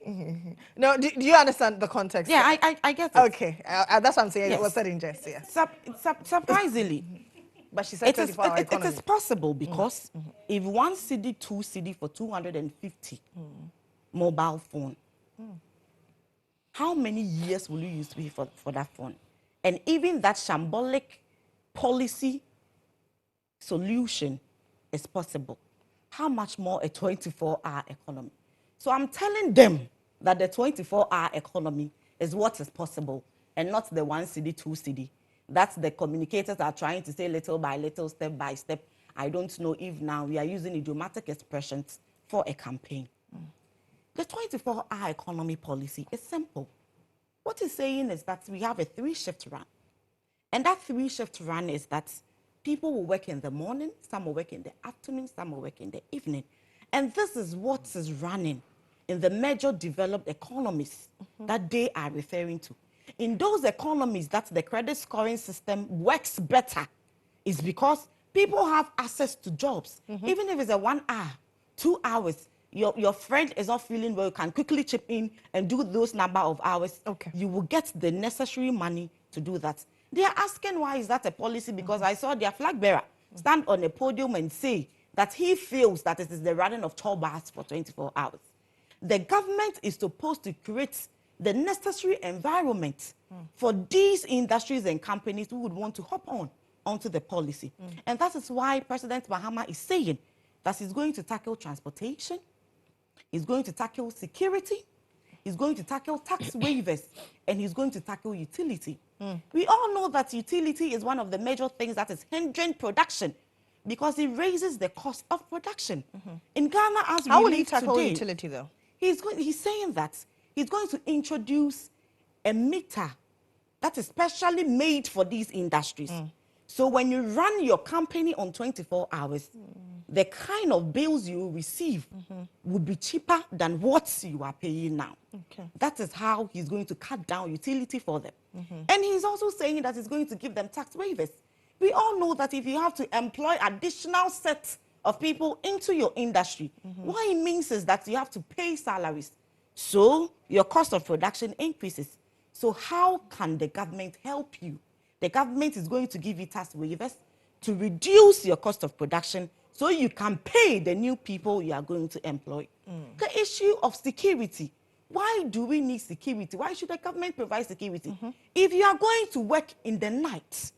No, do you understand the context? Yeah, I get it. Okay, that's what I'm saying. Yes. It was said in jest, yes. Surprisingly, but she said 24-hour economy. It is possible because if 1 cedi, 2 cedi for 250 mobile phone, how many years will you use to pay for that phone? And even that shambolic policy solution is possible. How much more a 24-hour economy? So I'm telling them that the 24-hour economy is what is possible and not the 1 cedi, 2 cedi. That's the communicators are trying to say little by little, step by step. I don't know if now we are using idiomatic expressions for a campaign. The 24-hour economy policy is simple. What it's saying is that we have a 3-shift run. And that 3-shift run is that people will work in the morning, some will work in the afternoon, some will work in the evening. And this is what is running in the major developed economies that they are referring to. In those economies that the credit scoring system works better is because people have access to jobs. Even if it's a 1 hour, 2 hours, your friend is not feeling well, you can quickly chip in and do those number of hours. Okay. You will get the necessary money to do that. They are asking why is that a policy, because I saw their flag bearer stand on a podium and say that he feels that it is the running of toll bars for 24 hours. The government is supposed to create the necessary environment for these industries and companies who would want to hop onto the policy. And that is why President Mahama is saying that he's going to tackle transportation, he's going to tackle security, he's going to tackle tax waivers, and he's going to tackle utility. We all know that utility is one of the major things that is hindering production because it raises the cost of production. In Ghana, as how we will he live tackle today, utility though? He's saying that he's going to introduce a meter that is specially made for these industries. So when you run your company on 24 hours, the kind of bills you receive will be cheaper than what you are paying now. That is how he's going to cut down utility for them. And he's also saying that he's going to give them tax waivers. We all know that if you have to employ additional sets of people into your industry, what it means is that you have to pay salaries. So your cost of production increases. So how can the government help you? The government is going to give you tax waivers to reduce your cost of production so you can pay the new people you are going to employ. The issue of security. Why do we need security? Why should the government provide security? If you are going to work in the night,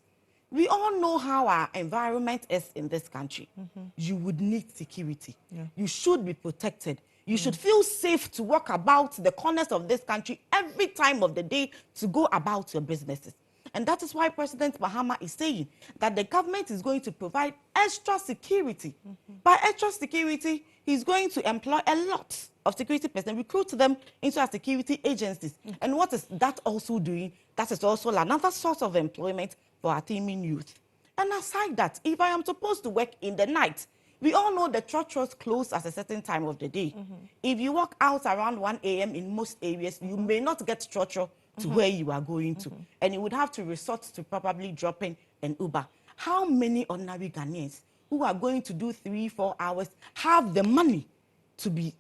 we all know how our environment is in this country. You would need security. You should be protected. You should feel safe to walk about the corners of this country every time of the day to go about your businesses. And that is why President Mahama is saying that the government is going to provide extra security. By extra security, he's going to employ a lot of security personnel, recruit them into our security agencies. And what is that also doing? That is also another source of employment for our teeming youth. And aside that, if I am supposed to work in the night, we all know the churches close at a certain time of the day. If you walk out around 1 a.m. in most areas, you may not get church to where you are going to. And you would have to resort to probably dropping an Uber. How many ordinary Ghanaians who are going to do 3-4 hours have the money to be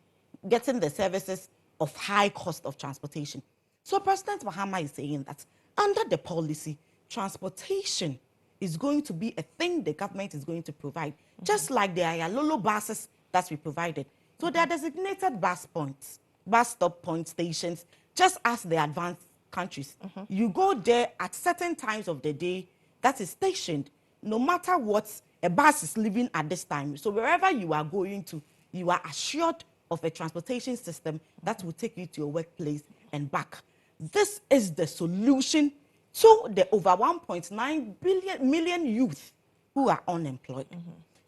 getting the services of high cost of transportation? So President Mahama is saying that under the policy, transportation is going to be a thing the government is going to provide, just like the Ayalolo buses that we provided. So there are designated bus points, bus stop point stations, just as the advanced countries. You go there at certain times of the day that is stationed, no matter what, a bus is leaving at this time. So wherever you are going to, you are assured of a transportation system that will take you to your workplace and back. This is the solution to the over 1.9 million youth who are unemployed.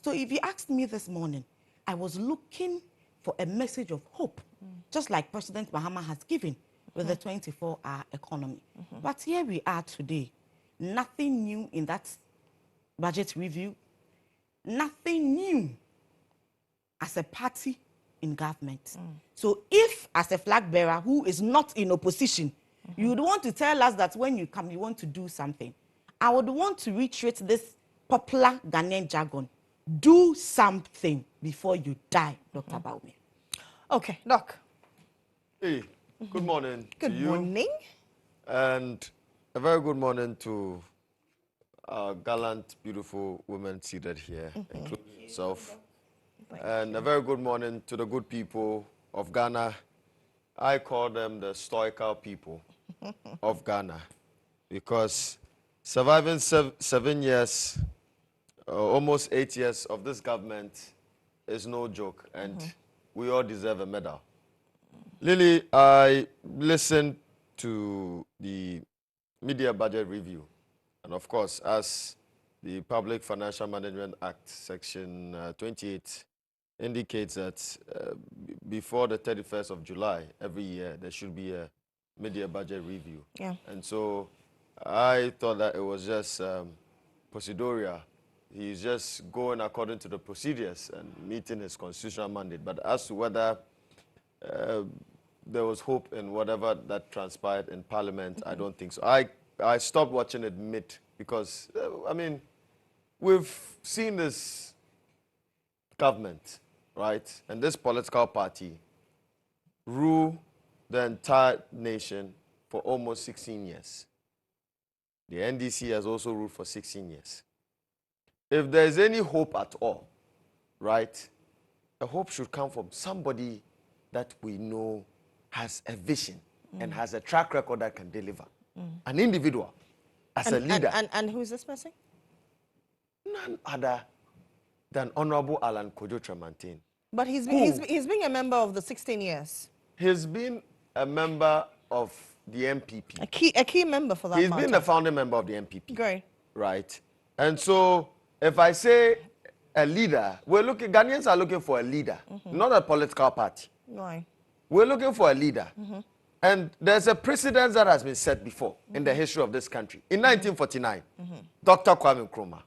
So if you asked me this morning, I was looking for a message of hope, just like President Mahama has given with the 24-hour economy. But here we are today. Nothing new in that budget review, nothing new as a party in government. So if, as a flag bearer who is not in opposition, you would want to tell us that when you come, you want to do something, I would want to reiterate this popular Ghanaian jargon: do something before you die, Dr. Bawumia. Okay, Doc. Hey, good morning to you. Good morning. And a very good morning to our gallant, beautiful women seated here, including yourself. And a very good morning to the good people of Ghana. I call them the stoical people of Ghana, because surviving 7 years, almost 8 years of this government is no joke, and we all deserve a medal. Lily, I listened to the media budget review, and of course, as the Public Financial Management Act, Section 28, indicates that before the 31st of July every year, there should be a media budget review. Yeah. And so I thought that it was just procedural. He's just going according to the procedures and meeting his constitutional mandate. But as to whether there was hope in whatever that transpired in Parliament, I don't think so. I stopped watching it mid because, I mean, we've seen this government, right, and this political party rule the entire nation for almost 16 years. The NDC has also ruled for 16 years. If there's any hope at all, right, the hope should come from somebody that we know has a vision and has a track record that can deliver. An individual, as a leader. And who is this person? None other than Honorable Alan Kojo Tremantin. But he's been a member of the 16 years. He's been a member of the MPP. A key member for that He's matter. been the founding member of the MPP. Great. Right. And so if I say a leader, Ghanaians are looking for a leader, not a political party. Right. We're looking for a leader. And there's a precedent that has been set before in the history of this country. In 1949, Dr. Kwame Nkrumah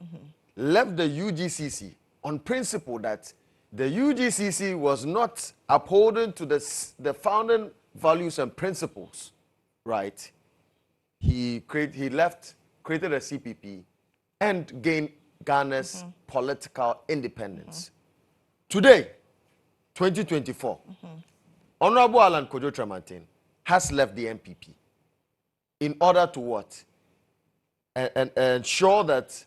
left the UGCC on principle that the UGCC was not upholding to the founding values and principles, right? He left, created a CPP, and gained Ghana's political independence. Today, 2024, Honorable Alan Kojo Tremantin has left the MPP in order to what? And ensure that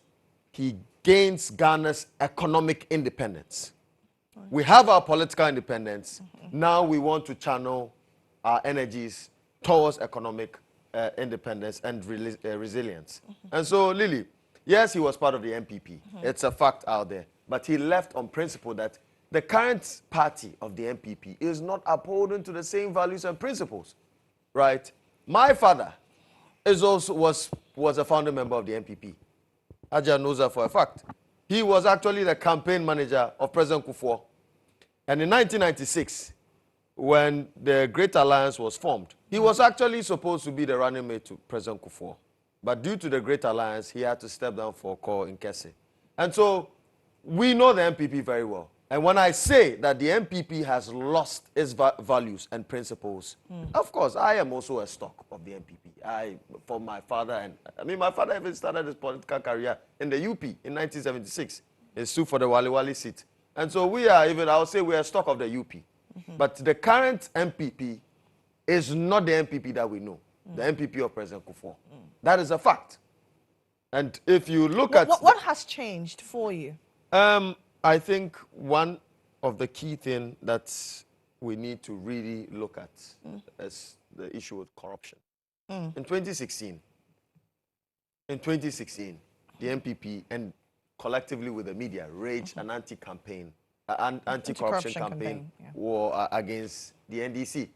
he gains Ghana's economic independence. We have our political independence. Now we want to channel our energies towards economic independence and resilience. And so, Lily, yes, he was part of the MPP. It's a fact out there. But he left on principle that the current party of the MPP is not upholding to the same values and principles, right? My father is also was a founding member of the MPP. Aja knows that for a fact. He was actually the campaign manager of President Kufuor. And in 1996, when the Great Alliance was formed, he was actually supposed to be the running mate to President Kufuor. But due to the Great Alliance, he had to step down for call in Kese. And so we know the MPP very well. And when I say that the MPP has lost its values and principles, of course, I am also a stock of the MPP. For my father, and I mean, my father even started his political career in the UP in 1976. He stood for the Wali Wali seat. And so we are even, I would say we are a stock of the UP. But the current MPP is not the MPP that we know, the MPP of President Kufuor. That is a fact. And if you look at... What has changed for you? I think one of the key things that we need to really look at is the issue with corruption. In 2016, the MPP and collectively with the media raged an anti-campaign, anti-corruption campaign war against the NDC,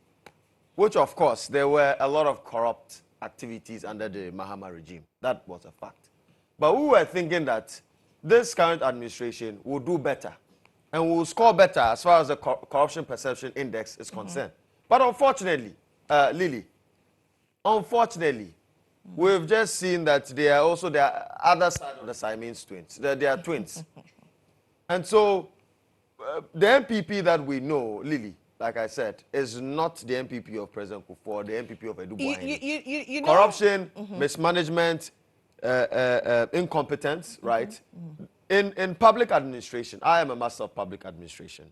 which of course there were a lot of corrupt activities under the Mahama regime. That was a fact. But we were thinking that this current administration will do better and will score better as far as the corruption perception index is concerned. But unfortunately, Lily, we've just seen that they are also the other side of the Siamese twins. They are twins. And so the MPP that we know, Lily, like I said, is not the MPP of President Kufuor, the MPP of Edu Buhari. You know, corruption, mismanagement, incompetence, right? In public administration, I am a master of public administration.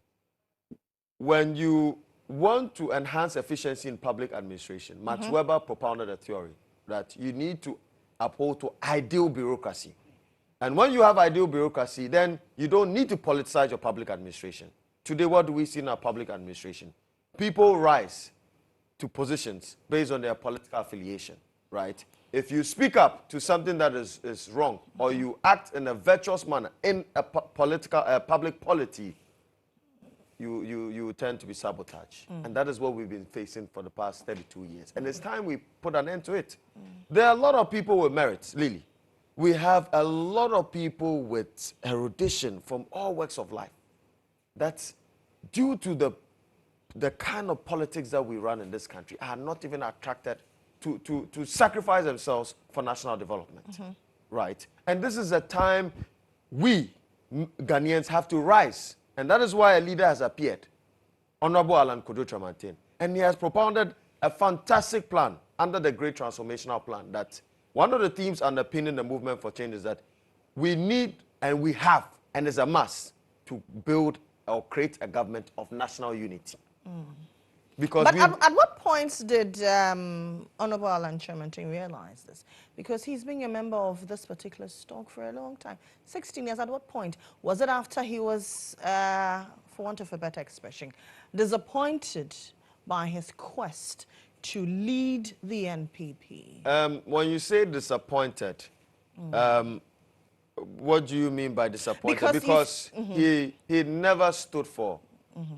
When you want to enhance efficiency in public administration, Max Weber propounded a theory that you need to uphold to ideal bureaucracy. And when you have ideal bureaucracy, then you don't need to politicize your public administration. Today, what do we see in our public administration? People rise to positions based on their political affiliation, right? If you speak up to something that is wrong, or you act in a virtuous manner in a public polity, you tend to be sabotaged. And that is what we've been facing for the past 32 years. And it's time we put an end to it. There are a lot of people with merits, Lily. We have a lot of people with erudition from all walks of life. That's due to the kind of politics that we run in this country are not even attracted to sacrifice themselves for national development, right? And this is a time we Ghanaians have to rise. And that is why a leader has appeared, Honorable Alan Kojo Tramantin. And he has propounded a fantastic plan under the Great Transformational Plan that one of the themes underpinning the movement for change is that we need and we have, and it's a must, to build or create a government of national unity. Because but at what point did Honorable Alan Tramantin realize this? Because he's been a member of this particular stock for a long time. 16 years, at what point? Was it after he was, for want of a better expression, disappointed by his quest to lead the NPP? When you say disappointed, what do you mean by disappointed? Because he never stood for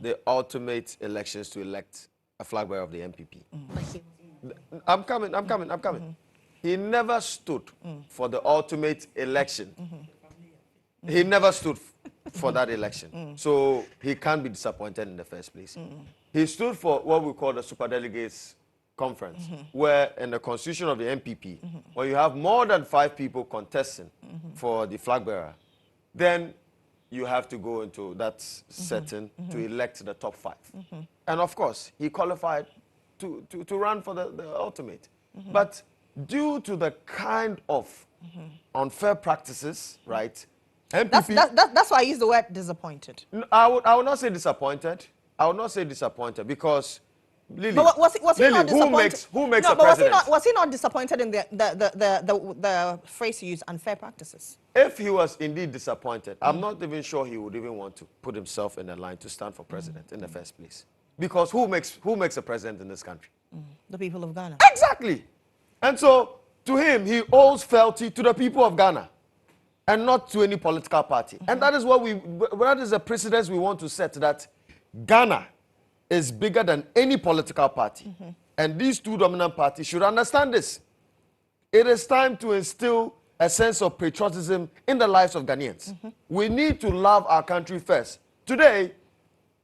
the ultimate elections to elect a flag bearer of the MPP. I'm coming. He never stood for the ultimate election. He never stood for that election. So he can't be disappointed in the first place. He stood for what we call the Superdelegates Conference, where in the constitution of the MPP, when you have more than 5 people contesting for the flag bearer, then you have to go into that setting to elect the top 5. And of course, he qualified to run for the ultimate. But due to the kind of unfair practices, right? MPP, that's why I use the word disappointed. I would not say disappointed. I would not say disappointed because Lily, but was he Lily, not disappointed? who makes no, a but president? was he not disappointed in the phrase you used, unfair practices? If he was indeed disappointed, I'm not even sure he would even want to put himself in the line to stand for president in the first place. Because who makes a president in this country? The people of Ghana. Exactly. And so, to him, he owes fealty to the people of Ghana. and not to any political party. And that is what that is the precedence we want to set, that Ghana is bigger than any political party. And these two dominant parties should understand this. It is time to instill a sense of patriotism in the lives of Ghanaians. We need to love our country first. Today,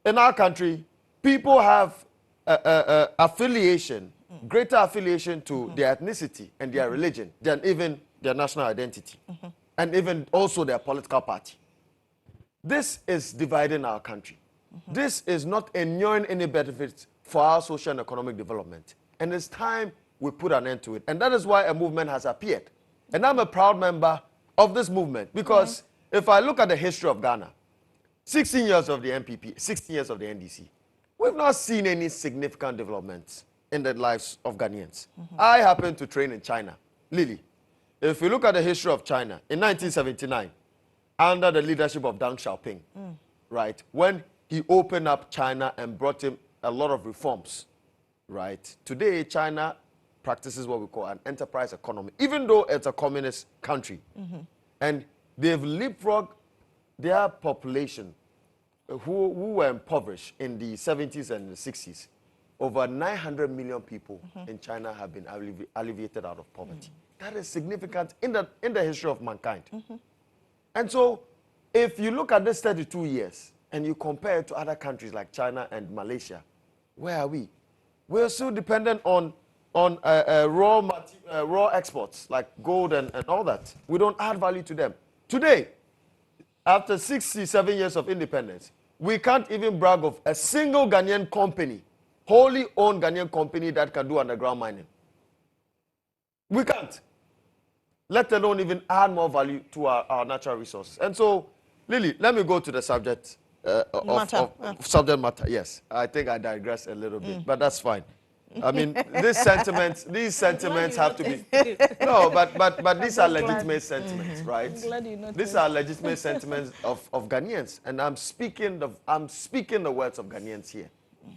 in our country, people have affiliation, greater affiliation to their ethnicity and their religion than even their national identity, and even also their political party. This is dividing our country. This is not ensuring any benefits for our social and economic development. And it's time we put an end to it. And that is why a movement has appeared. And I'm a proud member of this movement, because if I look at the history of Ghana, 16 years of the MPP, 16 years of the NDC, we've not seen any significant developments in the lives of Ghanaians. I happen to train in China. Lily, if you look at the history of China, in 1979, under the leadership of Deng Xiaoping, right, when he opened up China and brought in a lot of reforms, right? Today, China practices what we call an enterprise economy, even though it's a communist country. And they've leapfrogged their population who were impoverished in the 70s and the 60s. Over 900 million people in China have been alleviated out of poverty. That is significant in the history of mankind. And so, if you look at this 32 years and you compare it to other countries like China and Malaysia, where are we? We're still dependent on raw exports like gold and all that. We don't add value to them. Today, after 67 years of independence, we can't even brag of a single Ghanaian company, wholly owned Ghanaian company that can do underground mining. We can't. Let alone even add more value to our natural resources. And so, Lily, let me go to the subject subject matter. Yes, I think I digress a little bit, but that's fine. I mean, these sentiments have to be. No, but these are legitimate sentiments, right? I'm glad you noticed. These are legitimate sentiments of Ghanaians, and I'm speaking the words of Ghanaians here,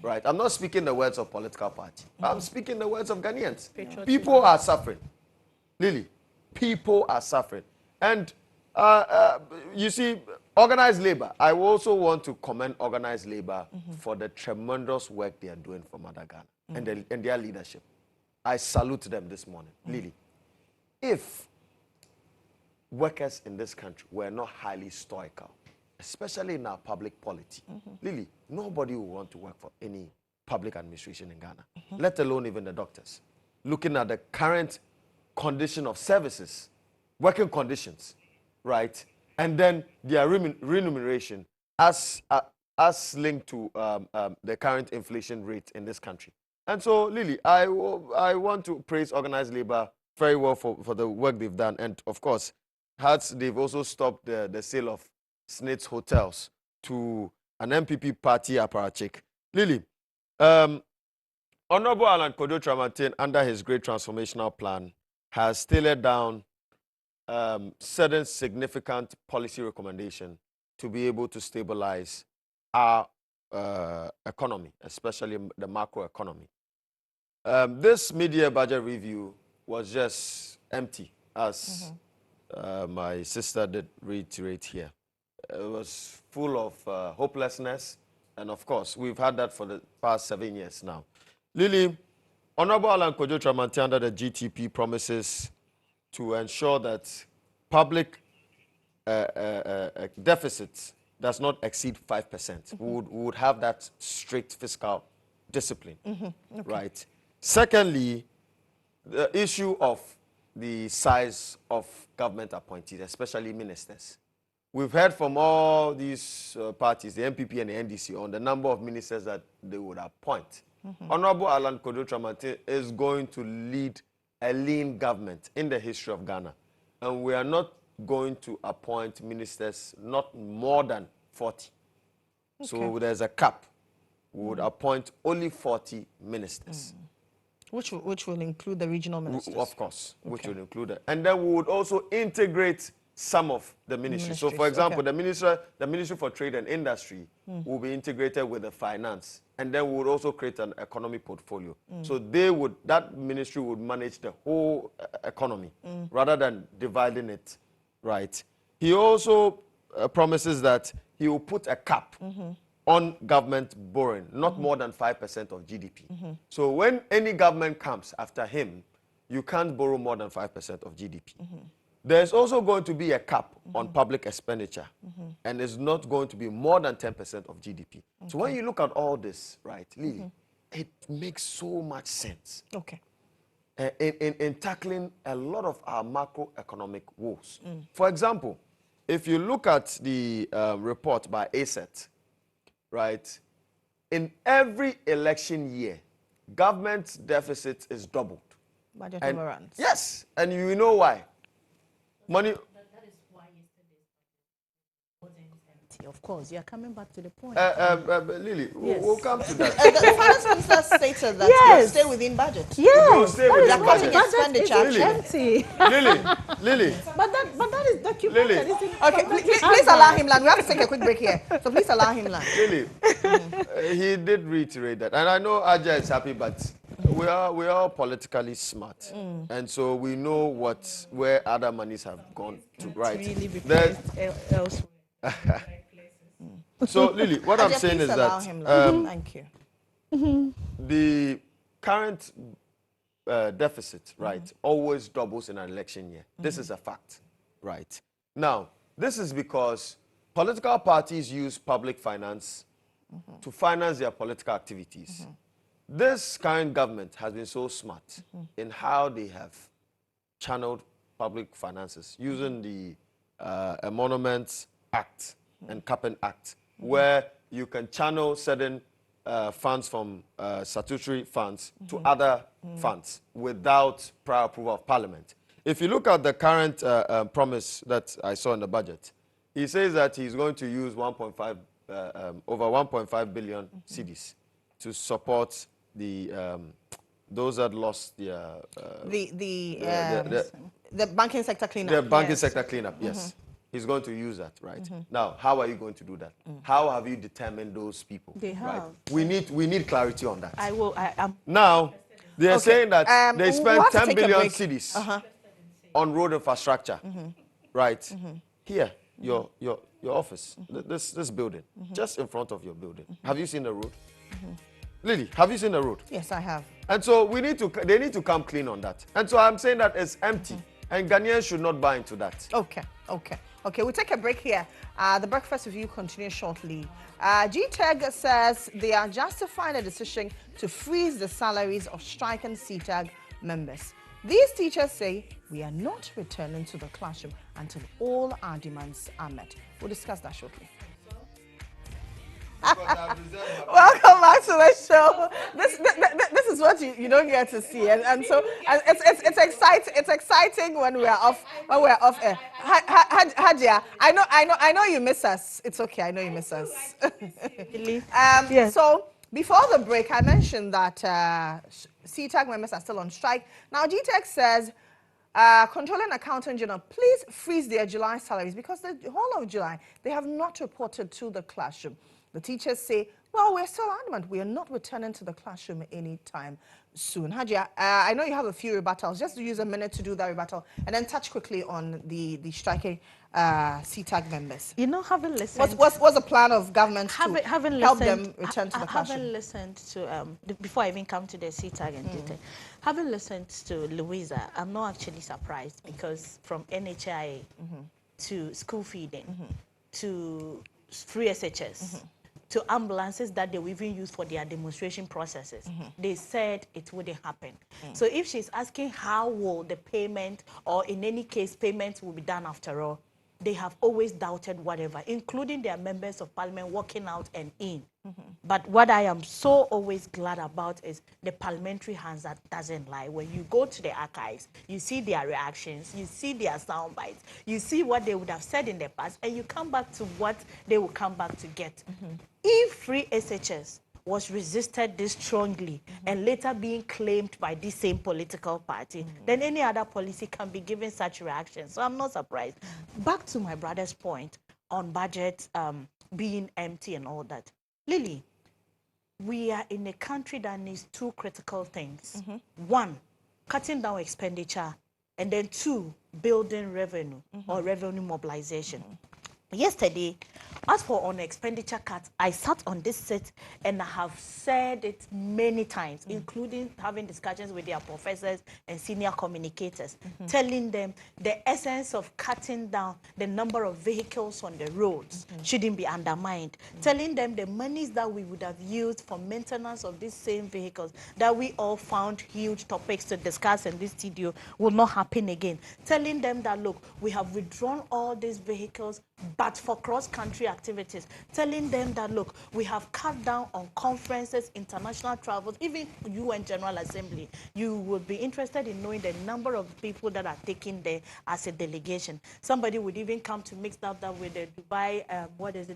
right? I'm not speaking the words of political party. I'm speaking the words of Ghanaians. People are suffering, Lily. People are suffering, and you see, organized labor. I also want to commend organized labor for the tremendous work they are doing for Mother Ghana. And their leadership. I salute them this morning. Lily, if workers in this country were not highly stoical, especially in our public polity, Lily, nobody will want to work for any public administration in Ghana, let alone even the doctors. Looking at the current condition of services, working conditions, right? And then their remuneration as linked to the current inflation rate in this country. And so, Lily, I want to praise organized labor very well for the work they've done. And, of course, they've also stopped the sale of Snates hotels to an MPP party apparatchik. Lily, Honorable Alan Kojo Tramantin, under his great transformational plan, has tailored down certain significant policy recommendation to be able to stabilize our economy, especially the macro economy. This mid-year budget review was just empty, as my sister did reiterate here. It was full of hopelessness, and of course, we've had that for the past 7 years now. Lily, Honorable Alan Kojo Tramantin under the GTP promises to ensure that public deficits does not exceed 5%. We would have that strict fiscal discipline, right? Secondly, the issue of the size of government appointees, especially ministers. We've heard from all these parties, the MPP and the NDC, on the number of ministers that they would appoint. Honorable Alan Kojo Tramantin is going to lead a lean government in the history of Ghana. And we are not going to appoint ministers not more than 40. So there's a cap. We would appoint only 40 ministers. Which will include the regional ministers? Of course, which will include it. And then we would also integrate some of the ministries. So, for example, the Ministry for Trade and Industry will be integrated with the finance. And then we would also create an economy portfolio. So that ministry would manage the whole economy rather than dividing it, right? he also promises that he will put a cap on government borrowing, not more than 5% of GDP. So when any government comes after him, you can't borrow more than 5% of GDP. There's also going to be a cap on public expenditure, and it's not going to be more than 10% of GDP. So when you look at all this, right, Lily, it makes so much sense. Okay. In tackling a lot of our macroeconomic woes. For example, if you look at the report by ASET, right, in every election year, government deficit is doubled. Budget overruns. Yes, and you know why. Money. That is why yesterday's wasn't empty. Of course, you are coming back to the point. Lily, Yes. we'll come to that. The finance minister stated that Yes. you'll stay within budget. Yes, stay that within is You're why cutting the budget expenditure. is Really? empty. Lily, But that is documented. Lily. It's in Okay, public please allow him land. We have to take a quick break here. So please allow him land. Lily, he did reiterate that. And I know Aja is happy, but we are politically smart. And so we know where other monies have gone to, right? really be There's- placed elsewhere. So, Lily, what I'm Aja, saying please is allow that him land. Thank you. the current deficit, right, always doubles in an election year. This is a fact, right? Now, this is because political parties use public finance to finance their political activities. This current government has been so smart in how they have channeled public finances using the Emoluments Act and Capping Act, where you can channel certain funds from statutory funds to other funds without prior approval of Parliament. If you look at the current promise that I saw in the budget, he says that he's going to use over 1.5 billion cedis to support the those that lost their The banking sector cleanup. the banking yes. sector cleanup. Yes, he's going to use that, right? Now, how are you going to do that? How have you determined those people? They Right? have. We need clarity on that. I'm Now, they are saying that they we'll spent have to 10 take a billion break. cedis on road infrastructure, right? Here, your office, this building, just in front of your building. Have you seen the road? Lily, have you seen the road? Yes, I have. And so they need to come clean on that. And so I'm saying that it's empty, and Ghanaians should not buy into that. Okay. We'll take a break here. The breakfast review continues shortly. GTEG says they are justifying a decision to freeze the salaries of striking CTAG members. These teachers say we are not returning to the classroom until all our demands are met. We'll discuss that shortly. Welcome back to the show. This is what you don't get to see, and so it's exciting. It's exciting when we're off air. Hadia, I know you miss us. It's okay. I know you miss us. Really? Yes. So before the break, I mentioned that CTAG members are still on strike. Now GTEG says, Controlling Accountant General, please freeze their July salaries because the whole of July they have not reported to the classroom. The teachers say, well, we're still adamant. We are not returning to the classroom anytime soon. Hadia, I know you have a few rebuttals. Just use a minute to do that rebuttal and then touch quickly on the striking CTAG members. You know, having listened... What's the plan of government to help them return to the classroom? Having listened to, before I even come to the CTAG and GTEG, having listened to Louisa, I'm not actually surprised because from NHI to school feeding to free SHS, to ambulances that they will even use for their demonstration processes. They said it wouldn't happen. So if she's asking how will the payment, or in any case, payments will be done after all, they have always doubted whatever, including their members of parliament walking out and in. But what I am so always glad about is the parliamentary hands that doesn't lie. When you go to the archives, you see their reactions, you see their sound bites, you see what they would have said in the past, and you come back to what they will come back to get. If free SHS was resisted this strongly and later being claimed by this same political party, then any other policy can be given such reactions. So I'm not surprised. Back to my brother's point on budget being empty and all that. Lily, we are in a country that needs two critical things. One, cutting down expenditure And then 2, building revenue or revenue mobilization. Yesterday, as for on expenditure cuts, I sat on this set and I have said it many times, including having discussions with their professors and senior communicators, telling them the essence of cutting down the number of vehicles on the roads shouldn't be undermined, telling them the monies that we would have used for maintenance of these same vehicles that we all found huge topics to discuss in this studio will not happen again, telling them that, look, we have withdrawn all these vehicles but for cross-country activities, telling them that, look, we have cut down on conferences, international travels, even UN General Assembly. You would be interested in knowing the number of people that are taking there as a delegation. Somebody would even come to mix that up with the Dubai,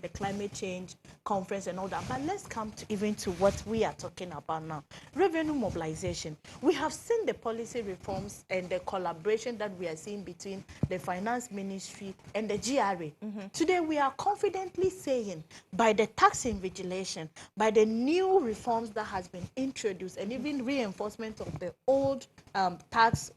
the climate change conference and all that. But let's come to even to what we are talking about now. Revenue mobilization. We have seen the policy reforms and the collaboration that we are seeing between the finance ministry and the GRA. Today, we are confidently saying by the tax invigilation, by the new reforms that has been introduced, and even reinforcement of the old tax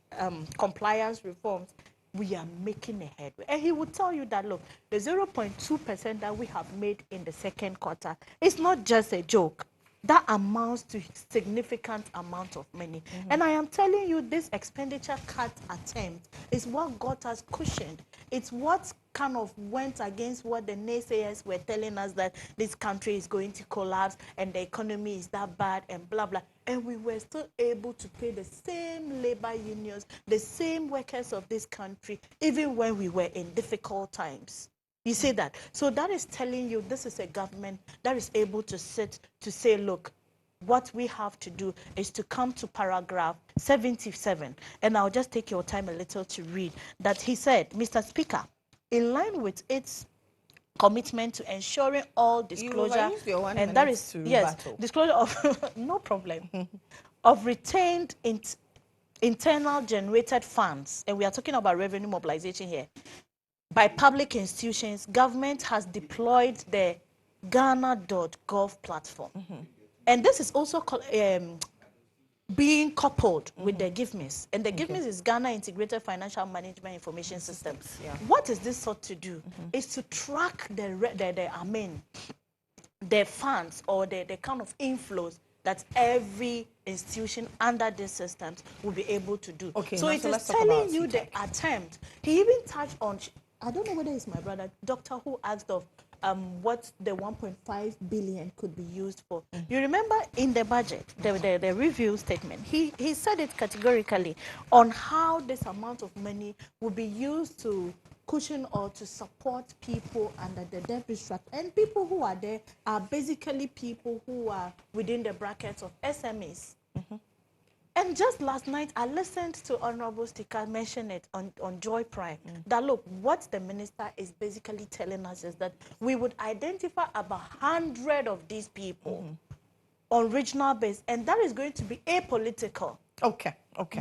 compliance reforms, we are making a headway. And he would tell you that, look, the 0.2% that we have made in the second quarter is not just a joke. That amounts to significant amount of money. And I am telling you, this expenditure cut attempt is what got us cushioned. It's what kind of went against what the naysayers were telling us, that this country is going to collapse and the economy is that bad and blah, blah. And we were still able to pay the same labor unions, the same workers of this country, even when we were in difficult times. You see that? So that is telling you this is a government that is able to sit to say, look, what we have to do is to come to paragraph 77. And I'll just take your time a little to read that he said, Mr. Speaker, in line with its commitment to ensuring all disclosure, and that is, yes, disclosure of, no problem, of retained internal generated funds, and we are talking about revenue mobilization here, by public institutions, government has deployed the Ghana.gov platform. And this is also being coupled with the GIFMIS. And the GIFMIS is Ghana Integrated Financial Management Information System. What is this sought to do? Is to track the funds or the kind of inflows that every institution under these systems will be able to do. So it is telling you the attempt. He even touched on, I don't know whether it's my brother, Doctor, who asked of what the 1.5 billion could be used for. You remember in the budget, the review statement, he said it categorically on how this amount of money will be used to cushion or to support people under the debt restructure. And people who are there are basically people who are within the brackets of SMEs. And just last night, I listened to Honorable Stika mention it on Joy Prime, that look, what the minister is basically telling us is that we would identify about 100 of these people on regional base, and that is going to be apolitical.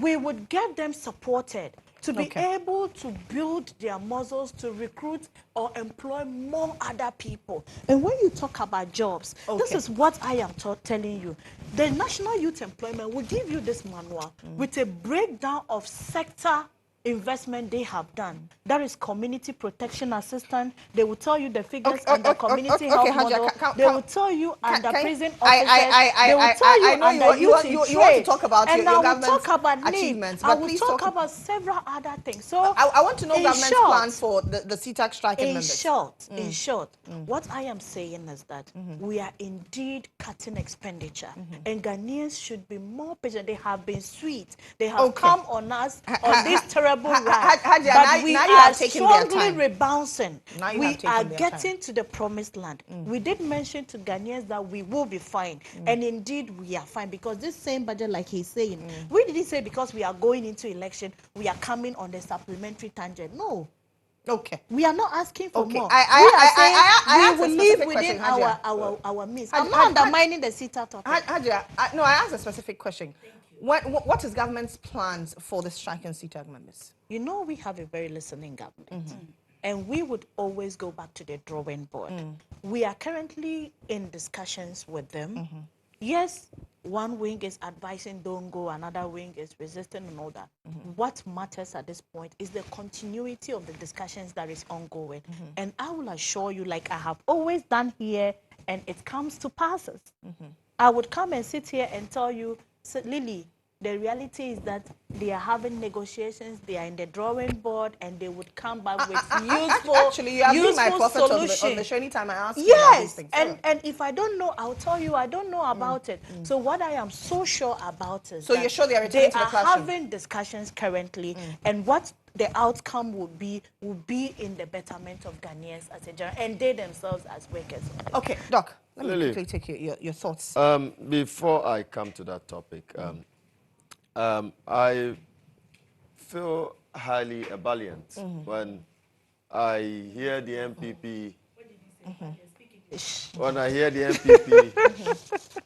We would get them supported to be able to build their muscles to recruit or employ more other people. And when you talk about jobs, this is what I am telling you. The National Youth Employment will give you this manual with a breakdown of sector investment they have done. That is community protection assistance. They will tell you the figures under community health model. They will tell you under prison officers. They will tell you under youth in trade. You want to talk about and your I will government's talk about achievements. I will talk about several other things. So I want to know government's plans for the CTAC striking members. In short, what I am saying is that we are indeed cutting expenditure, and Ghanaians should be more patient. They have been sweet. They have come on us on this terrible ride, but we are strongly rebounding. We are getting to the promised land. We did mention to Ghanaians that we will be fine, and indeed we are fine, because this same budget, like he's saying, we didn't say because we are going into election, we are coming on the supplementary tangent. No. We are not asking for more. We are saying we will live within our means. I'm not undermining the CETA topic. No, I asked a specific question. What is government's plans for the striking CTAG members? You know, we have a very listening government. And we would always go back to the drawing board. We are currently in discussions with them. Yes, one wing is advising don't go, another wing is resisting and all that. What matters at this point is the continuity of the discussions that is ongoing. And I will assure you, like I have always done here, and it comes to passes. I would come and sit here and tell you, Lily, the reality is that they are having negotiations, they are in the drawing board, and they would come back with useful Actually, you have been my prophet on the show anytime I ask you about these things. And if I don't know, I'll tell you I don't know about it. So what I am so sure about is you're sure they are returning to the classroom? having discussions currently, and what the outcome will be in the betterment of Ghanaians as a general, and they themselves as workers. Okay, Doc, let me Lily, quickly take your thoughts. Before I come to that topic, I feel highly ebullient when I hear the MPP. When I hear the MPP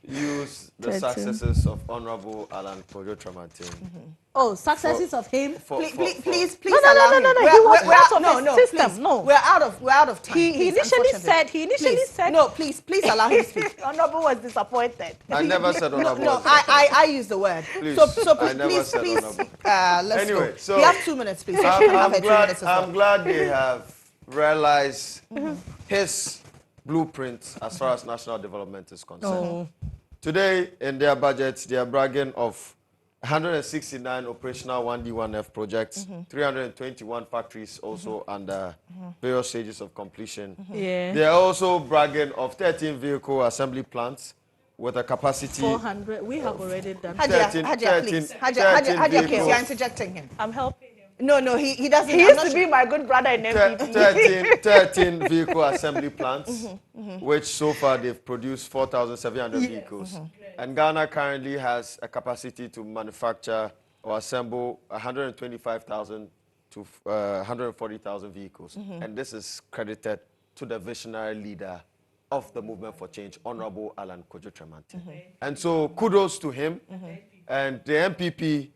use the successes of Honorable Alan Kojo Tramartin. Oh, successes of him? Please No, allow him. he was part of the system. Please. No, we're out of time. He initially said. No, please allow him to speak. Honorable was disappointed. I never said Honorable. No, I use the word. Please, so I never said please, Honorable. Let's Anyway, go. so you have 2 minutes, please. I'm glad they have realized his blueprint as far as national development is concerned. Today, in their budgets, they are bragging of 169 operational 1D1F projects, 321 factories also under various stages of completion. They are also bragging of 13 vehicle assembly plants with a capacity 400. We have already done. Hadia, please. Hadia, please. You're interjecting him. I'm helping him. No, he doesn't. He used to be my good brother in MPP. 13 vehicle assembly plants, which so far they've produced 4,700 vehicles. And Ghana currently has a capacity to manufacture or assemble 125,000 to 140,000 vehicles. And this is credited to the visionary leader of the Movement for Change, Honorable Alan Kojo Tramartin. And so kudos to him. And the MPP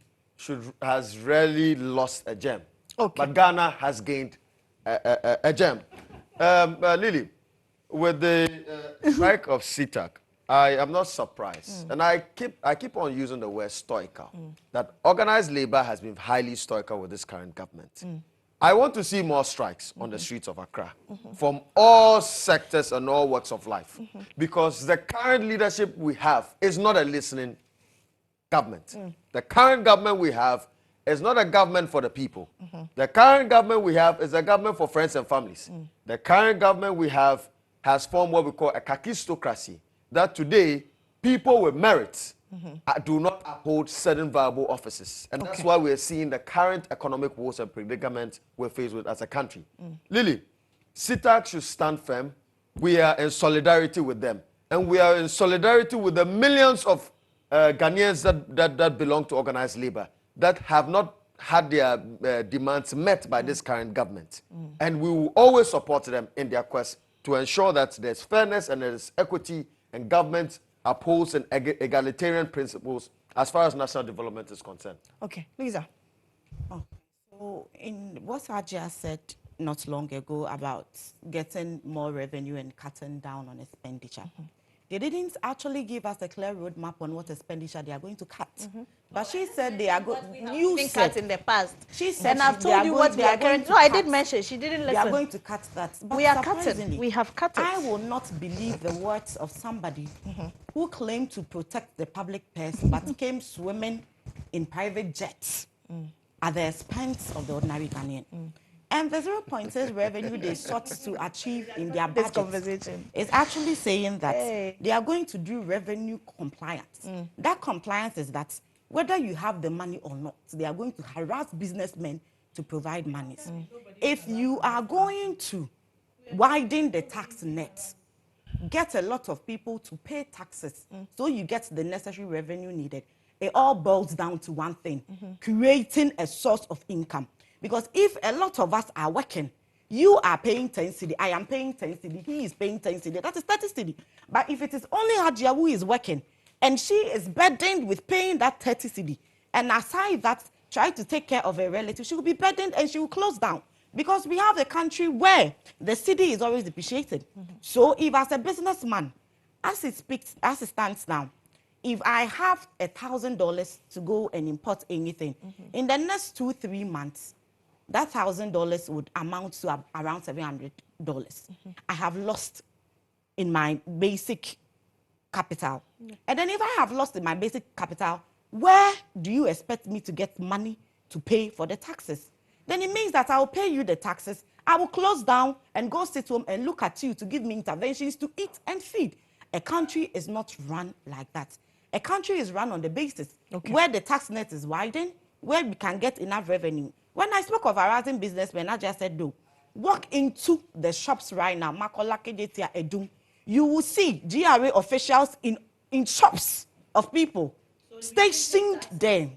has rarely lost a gem. But Ghana has gained a gem. Lily, with the strike of CTAC, I am not surprised. And I keep on using the word stoical, that organized labor has been highly stoical with this current government. I want to see more strikes on the streets of Accra from all sectors and all walks of life, because the current leadership we have is not a listening government. The current government we have is not a government for the people. The current government we have is a government for friends and families. The current government we have has formed what we call a kakistocracy, that today people with merits do not uphold certain viable offices. And that's why we're seeing the current economic woes and predicament we're faced with as a country. Lily, CTAC should stand firm. We are in solidarity with them. And we are in solidarity with the millions of Ghanaians that belong to organized labor that have not had their demands met by this current government. And we will always support them in their quest to ensure that there's fairness and there's equity, and government upholds and egalitarian principles as far as national development is concerned. Okay, Lisa. So in what Hadia said not long ago about getting more revenue and cutting down on expenditure, they didn't actually give us a clear roadmap on what expenditure they are going to cut. But she said they are going. You Been said cut in the past. She said And I've told you what they are going to. No, I did mention. She didn't listen. They are going to cut that. But We are cutting. We have cut it. I will not believe the words of somebody who claimed to protect the public purse but came swimming in private jets at the expense of the ordinary Ghanaian. And the 0.6 revenue they sought to achieve in their budget conversation is actually saying that they are going to do revenue compliance. That compliance is that whether you have the money or not, they are going to harass businessmen to provide monies. If you are going to widen the tax net, get a lot of people to pay taxes so you get the necessary revenue needed, it all boils down to one thing, creating a source of income. Because if a lot of us are working, you are paying 10 cedi, I am paying 10 cedi, he is paying 10 cedi, that is 30 cedi. But if it is only Hadia who is working, and she is burdened with paying that 30 cedi, and aside that, try to take care of a relative, she will be burdened and she will close down. Because we have a country where the cedi is always depreciated. So if as a businessman, as it stands now, if I have $1,000 to go and import anything, in the next 2-3 months, that $1,000 would amount to around $700. I have lost in my basic capital. And then if I have lost in my basic capital, where do you expect me to get money to pay for the taxes? Then it means that I will pay you the taxes, I will close down and go sit home and look at you to give me interventions to eat and feed. A country is not run like that. A country is run on the basis where the tax net is widened, where we can get enough revenue. When I spoke of harassing businessmen, I just said, no. Walk into the shops right now, you will see GRA officials in shops of people stationed there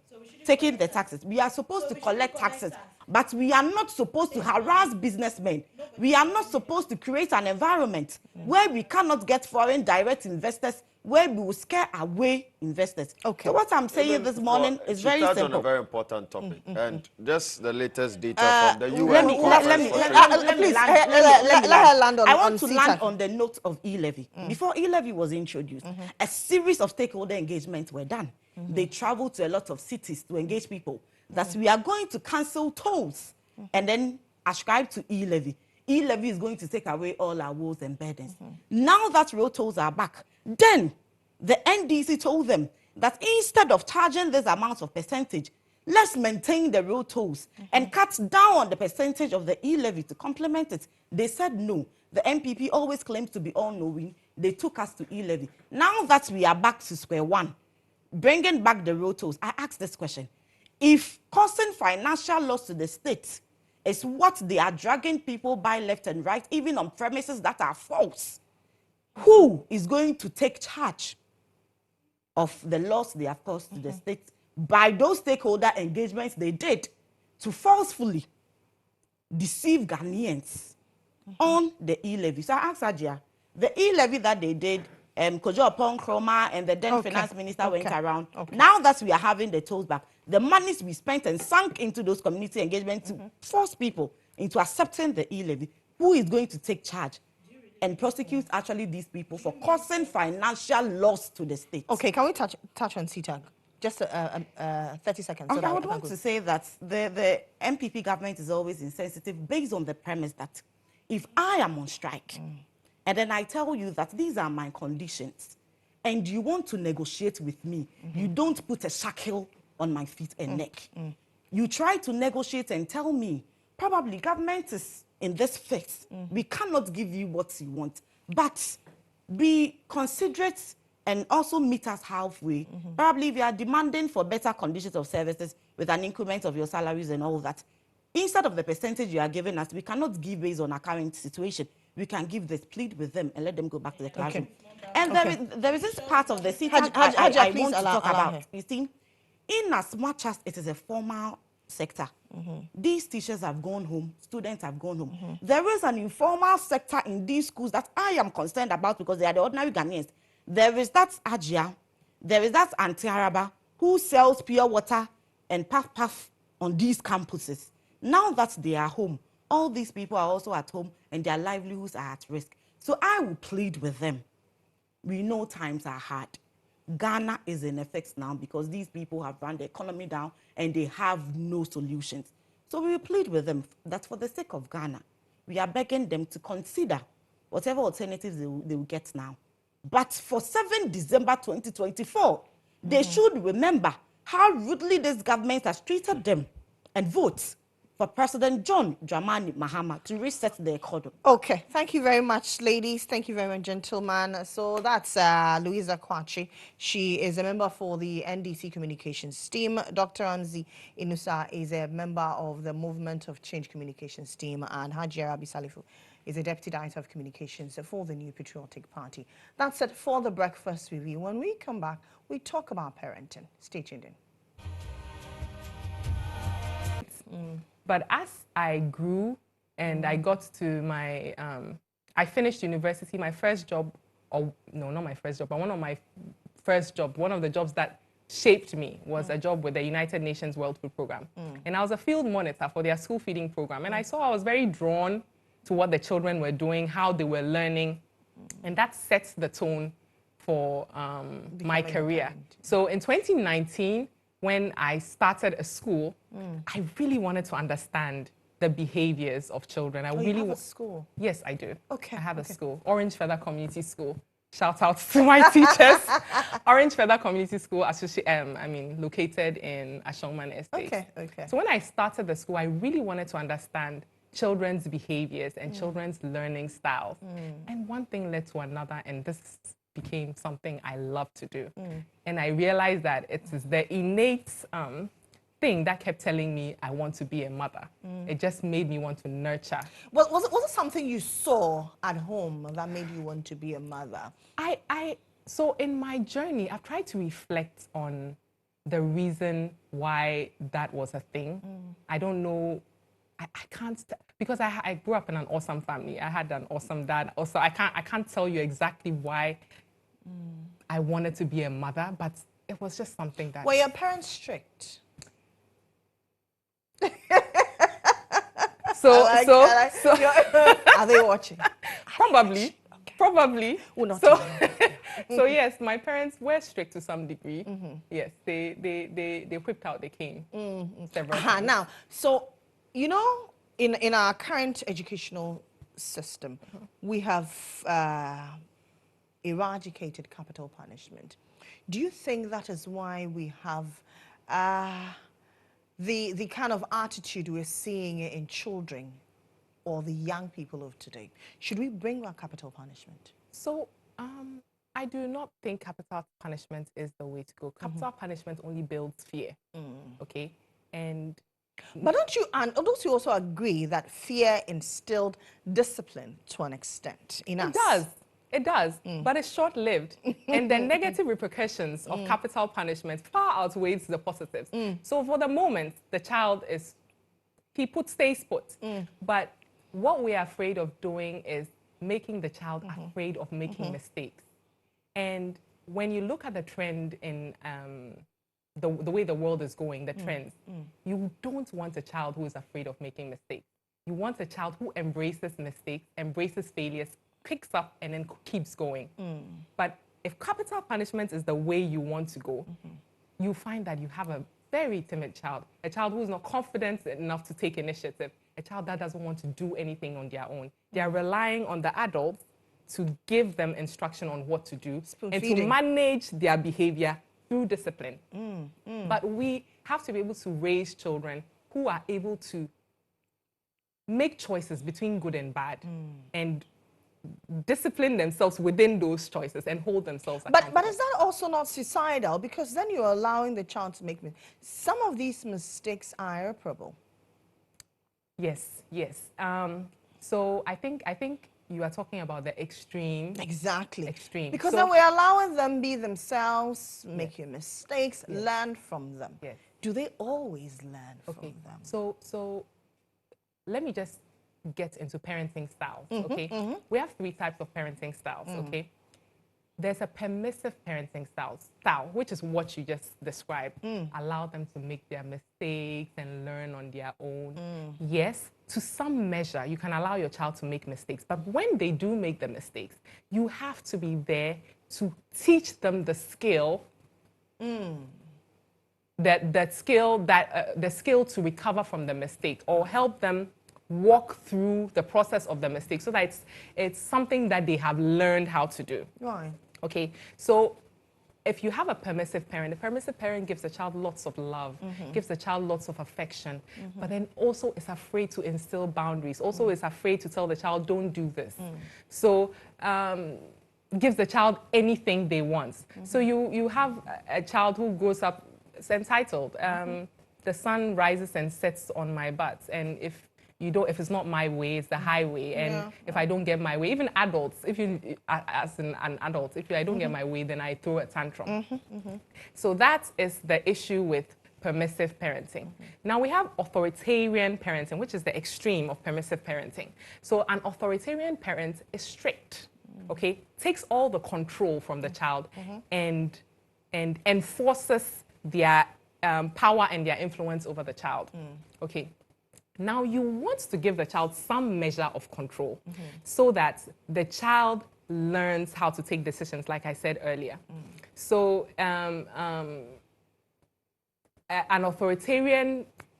taking the taxes. We are supposed to collect taxes, but we are not supposed to harass businessmen. We are not supposed to create an environment where we cannot get foreign direct investors, where we will scare away investors. So what I'm saying this morning is very simple. On a very important topic, and just the latest data from the UN. Let me land on. I want to land on the note of e-levy. Before e-levy was introduced, a series of stakeholder engagements were done. They traveled to a lot of cities to engage people that we are going to cancel tolls and then ascribe to e-levy. E-levy is going to take away all our woes and burdens. Now that road tolls are back, then the NDC told them that instead of charging this amount of percentage, let's maintain the road tolls and cut down on the percentage of the e-levy to complement it. They said no. The MPP always claims to be all-knowing. They took us to e-levy. Now that we are back to square one, bringing back the road tolls, I ask this question. If causing financial loss to the state is what they are dragging people by left and right, even on premises that are false, who is going to take charge of the loss they have caused to the state by those stakeholder engagements they did to forcefully deceive Ghanaians on the e-levy? So I asked Ajia, the e-levy that they did, Kojo Opon Kroma and the then finance minister went around. Now that we are having the tolls back, the monies we spent and sunk into those community engagements to force people into accepting the e-levy, who is going to take charge and prosecute actually these people for causing financial loss to the state? Okay, can we touch on CTAG? Just 30 seconds. I would want to say that the MPP government is always insensitive based on the premise that if I am on strike and then I tell you that these are my conditions and you want to negotiate with me, you don't put a shackle on my feet and neck. You try to negotiate and tell me, probably government is in this fix. We cannot give you what you want, but be considerate and also meet us halfway. Probably we are demanding for better conditions of services with an increment of your salaries and all that. Instead of the percentage you are giving us, we cannot give based on our current situation. We can give this, plead with them and let them go back to the classroom. And there is this part of the CTAG I want to talk about. You see, in as much as it is a formal sector, these teachers have gone home, students have gone home. There is an informal sector in these schools that I am concerned about because they are the ordinary Ghanaians. There is that Ajia, there is that Auntie Araba who sells pure water and puff on these campuses. Now that they are home, all these people are also at home and their livelihoods are at risk. So I will plead with them. We know times are hard. Ghana is in effect now because these people have run the economy down and they have no solutions. So we will plead with them that for the sake of Ghana, we are begging them to consider whatever alternatives they will get now. But for 7 December 2024, they should remember how rudely this government has treated them and vote for President John Dramani Mahama to reset the economy. Okay, thank you very much, ladies. Thank you very much, gentlemen. So that's Louisa Kwachi. She is a member for the NDC Communications team. Dr. Anzi Inusa is a member of the Movement of Change Communications team, and Haji Arabi Salifu is a Deputy Director of Communications for the New Patriotic Party. That's it for the breakfast review. When we come back, we talk about parenting. Stay tuned in. But as I grew and I got to my, I finished university, my first job, or no, not my first job, but one of my first jobs, one of the jobs that shaped me was a job with the United Nations World Food Program. And I was a field monitor for their school feeding program. And I saw I was very drawn to what the children were doing, how they were learning. And that sets the tone for my Becoming a career. parent. So in 2019, when I started a school, I really wanted to understand the behaviors of children. I really you have a school? Yes, I do. Okay. I have a school, Orange Feather Community School. Shout out to my teachers. Orange Feather Community School, located in Ashongman Estate. Okay, okay. So when I started the school, I really wanted to understand children's behaviors and children's learning styles. And one thing led to another, and this became something I love to do. And I realized that it is the innate thing that kept telling me I want to be a mother. It just made me want to nurture. Well, was it something you saw at home that made you want to be a mother? So in my journey, I've tried to reflect on the reason why that was a thing. I don't know. I can't, because I grew up in an awesome family. I had an awesome dad. Also, I can't tell you exactly why I wanted to be a mother, but it was just something that. Were your parents strict? Are they watching? Probably. Probably. So yes, my parents were strict to some degree. Yes, they whipped out the cane several times. Now, so you know, in our current educational system, we have eradicated capital punishment. Do you think that is why we have the kind of attitude we're seeing in children or the young people of today? Should we bring back capital punishment? So I do not think capital punishment is the way to go. Capital punishment only builds fear. Okay, but don't you also agree that fear instilled discipline to an extent in us? It does, but it's short-lived. And the negative repercussions of capital punishment far outweighs the positives. So for the moment, the child stays put. But what we are afraid of doing is making the child afraid of making mistakes. And when you look at the trend in the way the world is going, the trends, you don't want a child who is afraid of making mistakes. You want a child who embraces mistakes, embraces failures, picks up and then keeps going. But if capital punishment is the way you want to go, you find that you have a very timid child, a child who is not confident enough to take initiative, a child that doesn't want to do anything on their own. They are relying on the adults to give them instruction on what to do and to manage their behavior through discipline. But we have to be able to raise children who are able to make choices between good and bad and discipline themselves within those choices and hold themselves accountable. But is that also not suicidal? Because then you're allowing the child to make mistakes. Some of these mistakes are irreparable. Yes. So I think you are talking about the extreme. Exactly. Extreme. Because then we're allowing them be themselves, make mistakes, learn from them. Yes. Do they always learn from them? So let me just get into parenting styles, okay? We have 3 types of parenting styles, okay? There's a permissive parenting style, which is what you just described. Allow them to make their mistakes and learn on their own. Yes, to some measure, you can allow your child to make mistakes, but when they do make the mistakes, you have to be there to teach them the skill, the skill to recover from the mistake, or help them walk through the process of the mistake so that it's something that they have learned how to do. Right. Okay, so if you have a permissive parent, the permissive parent gives the child lots of love, gives the child lots of affection, but then also is afraid to instill boundaries, also is afraid to tell the child, don't do this. So gives the child anything they want. So you have a child who grows up entitled. The sun rises and sets on my butt, and if it's not my way, it's the highway. And if I don't get my way, even adults, as an adult, if I don't get my way, then I throw a tantrum. So that is the issue with permissive parenting. Now we have authoritarian parenting, which is the extreme of permissive parenting. So an authoritarian parent is strict, okay? Takes all the control from the child and enforces their power and their influence over the child, okay? Now you want to give the child some measure of control so that the child learns how to take decisions, like I said earlier. So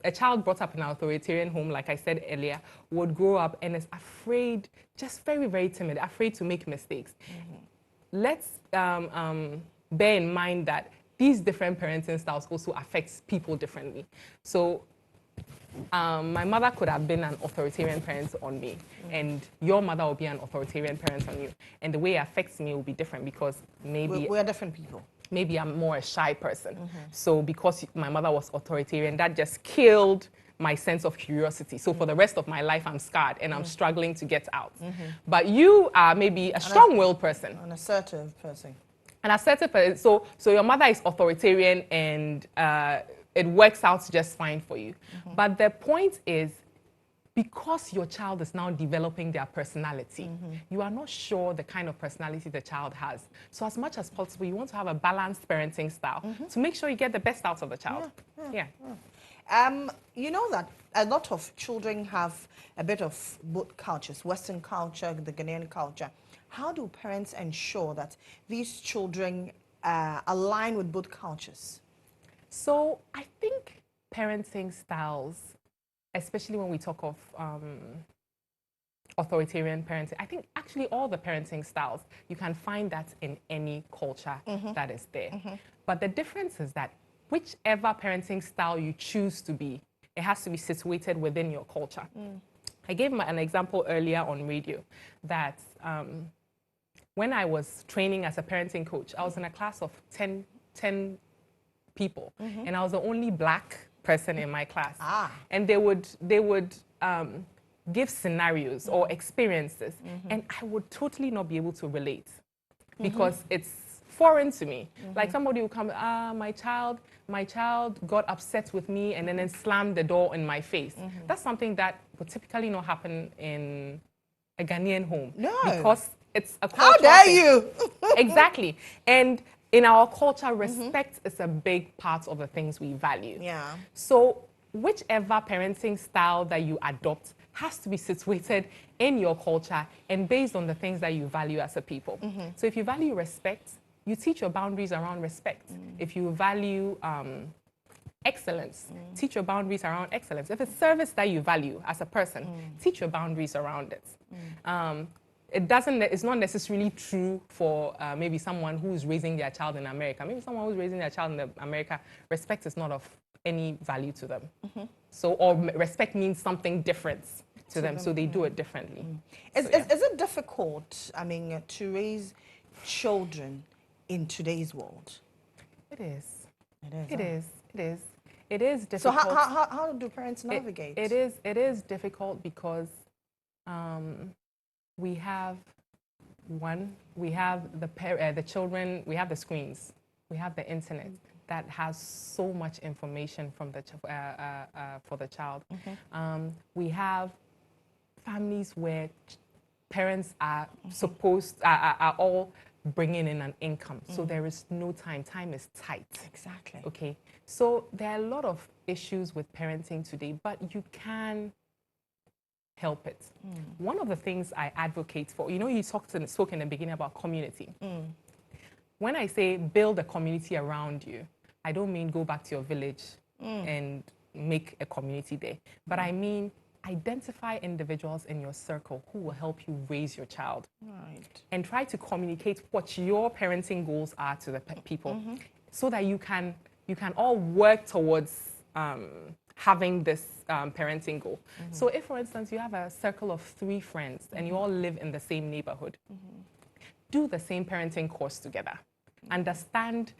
a child brought up in an authoritarian home, like I said earlier, would grow up and is afraid, just very, very timid, afraid to make mistakes. Let's bear in mind that these different parenting styles also affect people differently. So my mother could have been an authoritarian parent on me, and your mother will be an authoritarian parent on you. And the way it affects me will be different because maybe we're different people. Maybe I'm more a shy person. So because my mother was authoritarian, that just killed my sense of curiosity. So for the rest of my life, I'm scarred and I'm struggling to get out. But you are maybe a strong-willed person. An assertive person. An assertive person. So your mother is authoritarian and it works out just fine for you. But the point is, because your child is now developing their personality, you are not sure the kind of personality the child has. So as much as possible, you want to have a balanced parenting style to make sure you get the best out of the child. Yeah. You know that a lot of children have a bit of both cultures, Western culture, the Ghanaian culture. How do parents ensure that these children align with both cultures? So I think parenting styles, especially when we talk of authoritarian parenting, I think actually all the parenting styles, you can find that in any culture that is there. But the difference is that whichever parenting style you choose to be, it has to be situated within your culture. I gave an example earlier on radio that when I was training as a parenting coach, I was in a class of 10 people, and I was the only black person in my class. And they would give scenarios or experiences, and I would totally not be able to relate because it's foreign to me. Like somebody will come, my child got upset with me and then slammed the door in my face. That's something that would typically not happen in a Ghanaian home. No. Because it's a culture. How dare you? Exactly. And in our culture, respect is a big part of the things we value. Yeah. So whichever parenting style that you adopt has to be situated in your culture and based on the things that you value as a people. So if you value respect, you teach your boundaries around respect. If you value excellence, teach your boundaries around excellence. If it's service that you value as a person, teach your boundaries around it. It's not necessarily true for maybe someone who's raising their child in America. Maybe someone who's raising their child in America, respect is not of any value to them. So, or respect means something different to them, so they do it differently. Is it difficult, I mean, to raise children in today's world? It is. It is. It is difficult. So how do parents navigate? It is difficult because we have the children, we have the screens, we have the internet that has so much information from for the child. We have families where parents are are all bringing in an income, so there is no time. Time is tight. Exactly. Okay, so there are a lot of issues with parenting today, but you can help it. One of the things I advocate for, you know, you spoke in the beginning about community. When I say build a community around you, I don't mean go back to your village and make a community there, but I mean identify individuals in your circle who will help you raise your child. Right. And try to communicate what your parenting goals are to the people so that you can all work towards having this parenting goal. So if, for instance, you have a circle of 3 friends and you all live in the same neighborhood, do the same parenting course together. Understand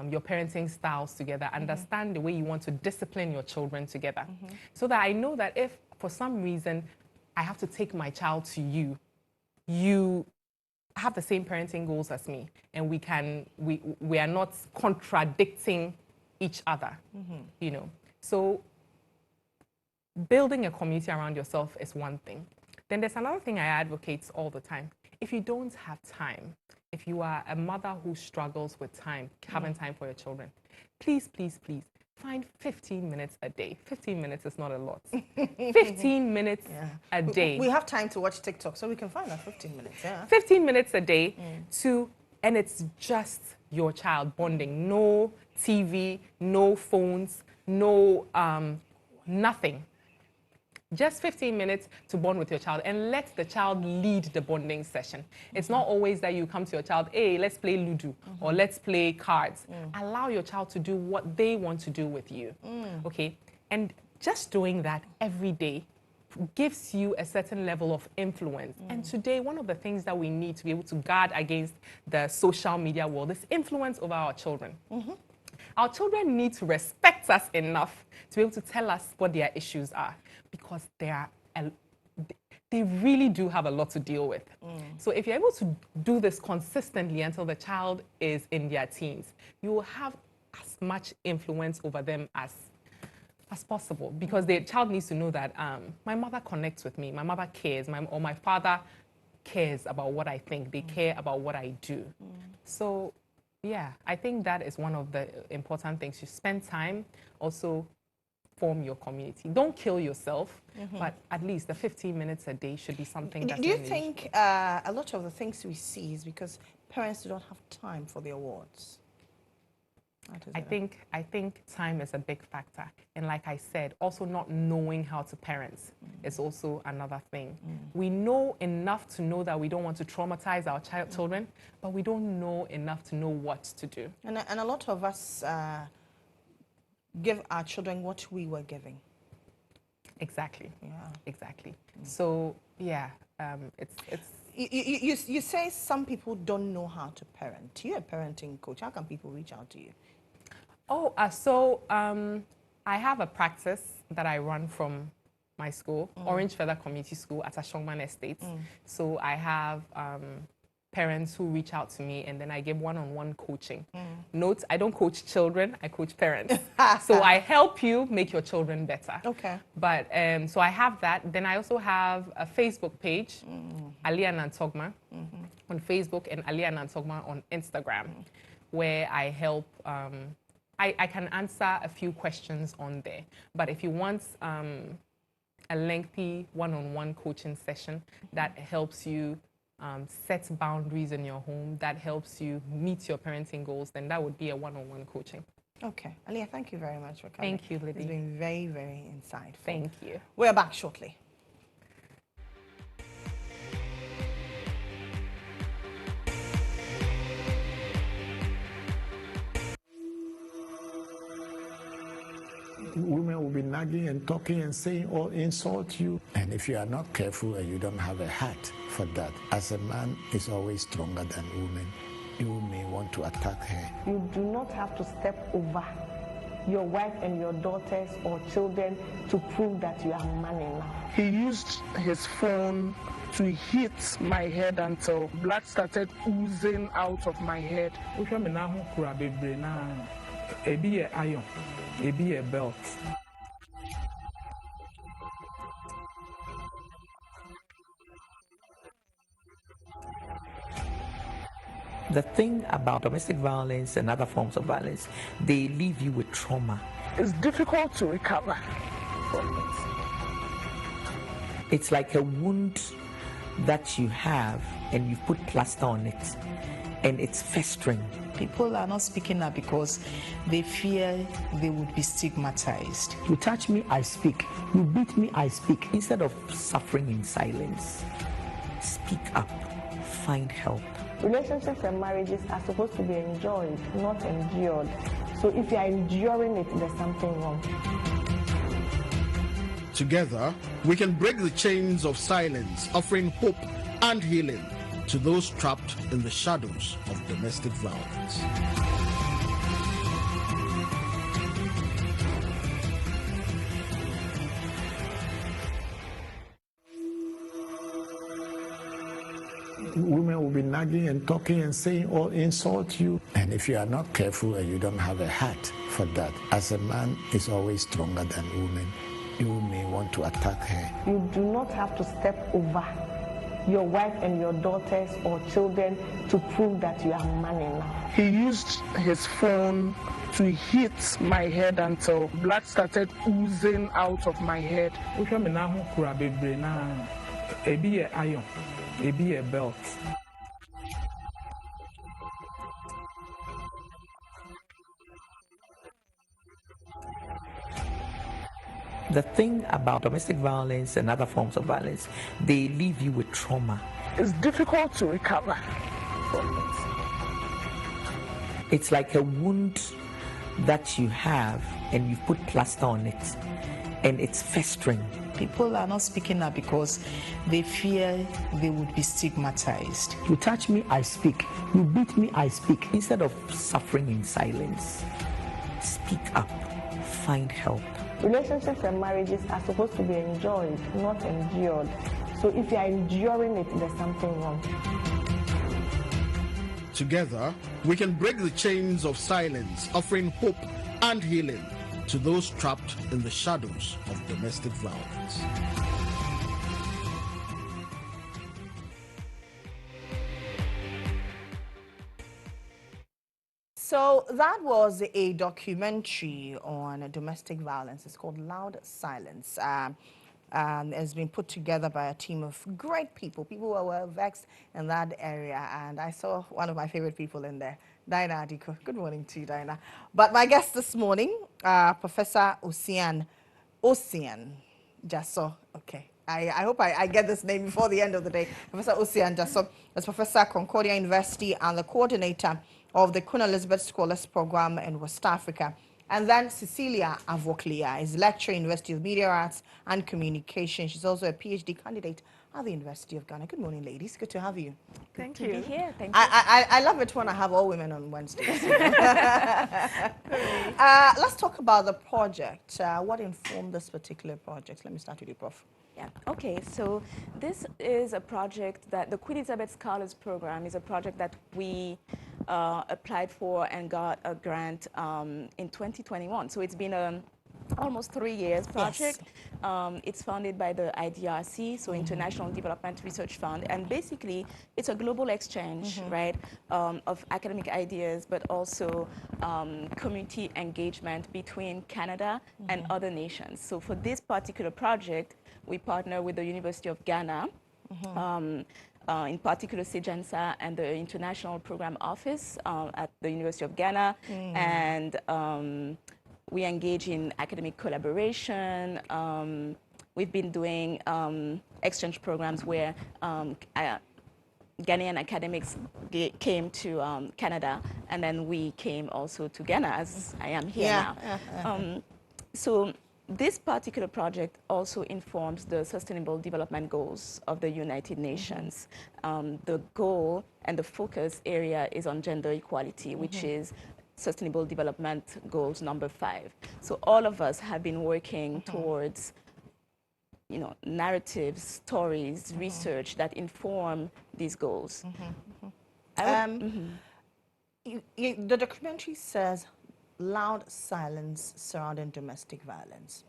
your parenting styles together. Understand the way you want to discipline your children together. So that I know that if, for some reason, I have to take my child to you, you have the same parenting goals as me, and we are not contradicting each other, you know. So building a community around yourself is one thing. Then there's another thing I advocate all the time. If you don't have time, if you are a mother who struggles with time, having time for your children, please, please, please, find 15 minutes a day. 15 minutes is not a lot. 15 minutes a day. We have time to watch TikTok, so we can find that 15 minutes. 15 minutes a day and it's just your child bonding. No TV, no phones, no nothing. Just 15 minutes to bond with your child and let the child lead the bonding session. It's not always that you come to your child, hey, let's play Ludo or let's play cards. Allow your child to do what they want to do with you, okay? And just doing that every day gives you a certain level of influence. And today, one of the things that we need to be able to guard against the social media world is influence over our children. Our children need to respect us enough to be able to tell us what their issues are, because they really do have a lot to deal with. So if you're able to do this consistently until the child is in their teens, you will have as much influence over them as possible, because the child needs to know that my mother connects with me, my mother cares, or my father cares about what I think, they care about what I do. So yeah, I think that is one of the important things. You spend time, also form your community. Don't kill yourself, but at least the 15 minutes a day should be something that's Do you think a lot of the things we see is because parents don't have time for the awards? I think time is a big factor. And like I said, also not knowing how to parent is also another thing. We know enough to know that we don't want to traumatize our children, but we don't know enough to know what to do. And a lot of us give our children what we were giving. Exactly. Yeah. Exactly. So yeah, it's. You say some people don't know how to parent. You're a parenting coach. How can people reach out to you? Oh, I have a practice that I run from my school, Orange Feather Community School at Ashongman Estate. So I have parents who reach out to me, and then I give one-on-one coaching. Note, I don't coach children, I coach parents. So I help you make your children better. Okay. But, so I have that. Then I also have a Facebook page, Aliyah Nantogma, on Facebook, and Aliyah Nantogma on Instagram, where I help, I can answer a few questions on there. But if you want a lengthy one-on-one coaching session that helps you set boundaries in your home, that helps you meet your parenting goals, then that would be a one-on-one coaching. Okay. Aliyah, thank you very much for coming. Thank you, Lily. It's been very, very insightful. Thank you. We're back shortly. Women will be nagging and talking and saying or insult you. And if you are not careful and you don't have a heart for that, as a man is always stronger than women, you may want to attack her. You do not have to step over your wife and your daughters or children to prove that you are man enough. He used his phone to hit my head until blood started oozing out of my head. Ebi iron, ebi belt. The thing about domestic violence and other forms of violence, they leave you with trauma. It's difficult to recover from it. It's like a wound that you have and you put plaster on it, and it's festering. People are not speaking up because they fear they would be stigmatized. You touch me, I speak. You beat me, I speak. Instead of suffering in silence, speak up, find help. Relationships and marriages are supposed to be enjoyed, not endured. So if you are enduring it, there's something wrong. Together, we can break the chains of silence, offering hope and healing to those trapped in the shadows of domestic violence. Women will be nagging and talking and saying or insult you. And if you are not careful and you don't have a heart for that, as a man is always stronger than women, you may want to attack her. You do not have to step over your wife and your daughters or children to prove that you are man enough. He used his phone to hit my head until blood started oozing out of my head. wohwɛ me na ho kura bebree na ebi yɛ iron, ebi yɛ belt. The thing about domestic violence and other forms of violence, they leave you with trauma. It's difficult to recover from it. It's like a wound that you have and you put plaster on it and it's festering. People are not speaking up because they fear they would be stigmatized. You touch me, I speak. You beat me, I speak. Instead of suffering in silence, speak up, find help. Relationships and marriages are supposed to be enjoyed, not endured. So if you are enduring it, there's something wrong. Together, we can break the chains of silence, offering hope and healing to those trapped in the shadows of domestic violence. So that was a documentary on domestic violence. It's called Loud Silence. It's been put together by a team of great people who were vexed in that area. And I saw one of my favorite people in there, Dinah Adiko. Good morning to you, Dinah. But my guest this morning, Professor Ocean Jasso. Okay. I hope I get this name before the end of the day. Professor Ocean Jasso is Professor at Concordia University and the coordinator of the Queen Elizabeth Scholars Program in West Africa. And then Cecilia Avoklia is lecturer, University of Media Arts and Communication. She's also a PhD candidate at the University of Ghana. Good morning, ladies. Good to have you. Thank you. Good to be here. Thank you. I love it when I have all women on Wednesdays. Let's talk about the project. What informed this particular project? Let me start with you, Prof. Yeah. Okay. So this is a project that the Queen Elizabeth Scholars Program is a project that we applied for and got a grant in 2021. So it's been almost 3 years project. Yes. It's funded by the IDRC, so International Development Research Fund, and basically it's a global exchange, right, of academic ideas, but also community engagement between Canada and other nations. So for this particular project, we partner with the University of Ghana, in particular Sejansa and the International Program Office at the University of Ghana, and we engage in academic collaboration. We've been doing exchange programs where Ghanaian academics came to Canada, and then we came also to Ghana, as I am here now. So this particular project also informs the Sustainable Development Goals of the United Nations. The goal and the focus area is on gender equality, which is Sustainable Development Goals number 5. So all of us have been working towards, you know, narratives, stories, research that inform these goals. The documentary says loud silence surrounding domestic violence.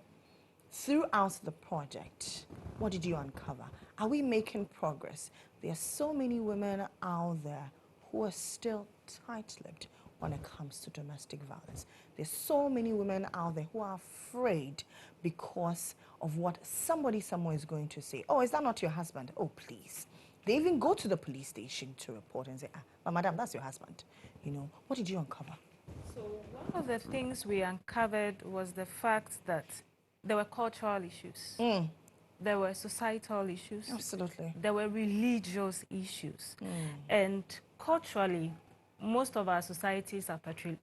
Throughout the project, what did you uncover? Are we making progress? There are so many women out there who are still tight-lipped when it comes to domestic violence. There's so many women out there who are afraid because of what somebody somewhere is going to say. Oh, is that not your husband? Oh, please. They even go to the police station to report and say, but madam, that's your husband. You know, what did you uncover? So one of the things we uncovered was the fact that there were cultural issues. There were societal issues. Absolutely. There were religious issues. And culturally, most of our societies are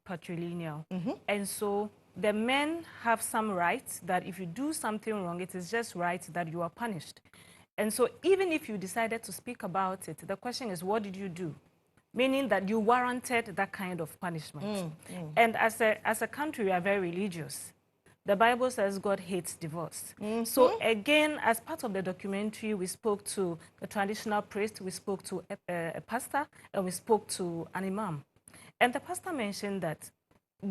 patrilineal. And so the men have some rights that if you do something wrong, it is just right that you are punished. And so even if you decided to speak about it, the question is, what did you do? Meaning that you warranted that kind of punishment. And as a country, we are very religious. The Bible says God hates divorce. So again, as part of the documentary, we spoke to a traditional priest, we spoke to a pastor, and we spoke to an imam. And the pastor mentioned that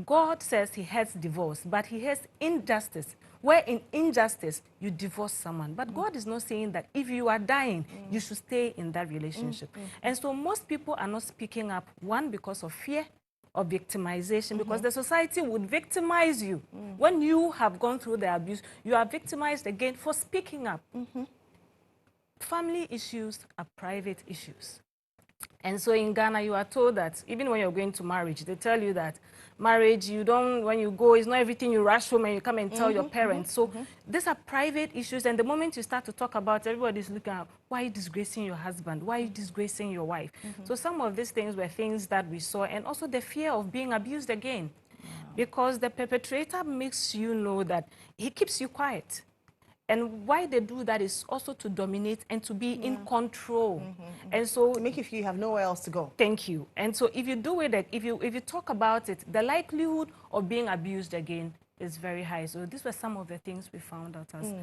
God says he hates divorce, but he hates injustice where in injustice, you divorce someone. But God is not saying that if you are dying, you should stay in that relationship. And so most people are not speaking up, one, because of fear of victimization, because the society would victimize you. When you have gone through the abuse, you are victimized again for speaking up. Family issues are private issues. And so in Ghana, you are told that even when you're going to marriage, they tell you that marriage, you don't, when you go, it's not everything you rush home and you come and tell your parents. So these are private issues. And the moment you start to talk about it, everybody's looking at, why are you disgracing your husband? Why are you disgracing your wife? So some of these things were things that we saw. And also the fear of being abused again. Because the perpetrator makes you know that he keeps you quiet. And why they do that is also to dominate and to be in control. And so to make you feel you have nowhere else to go. Thank you. And so if you do it, if you talk about it, the likelihood of being abused again is very high. So these were some of the things we found out as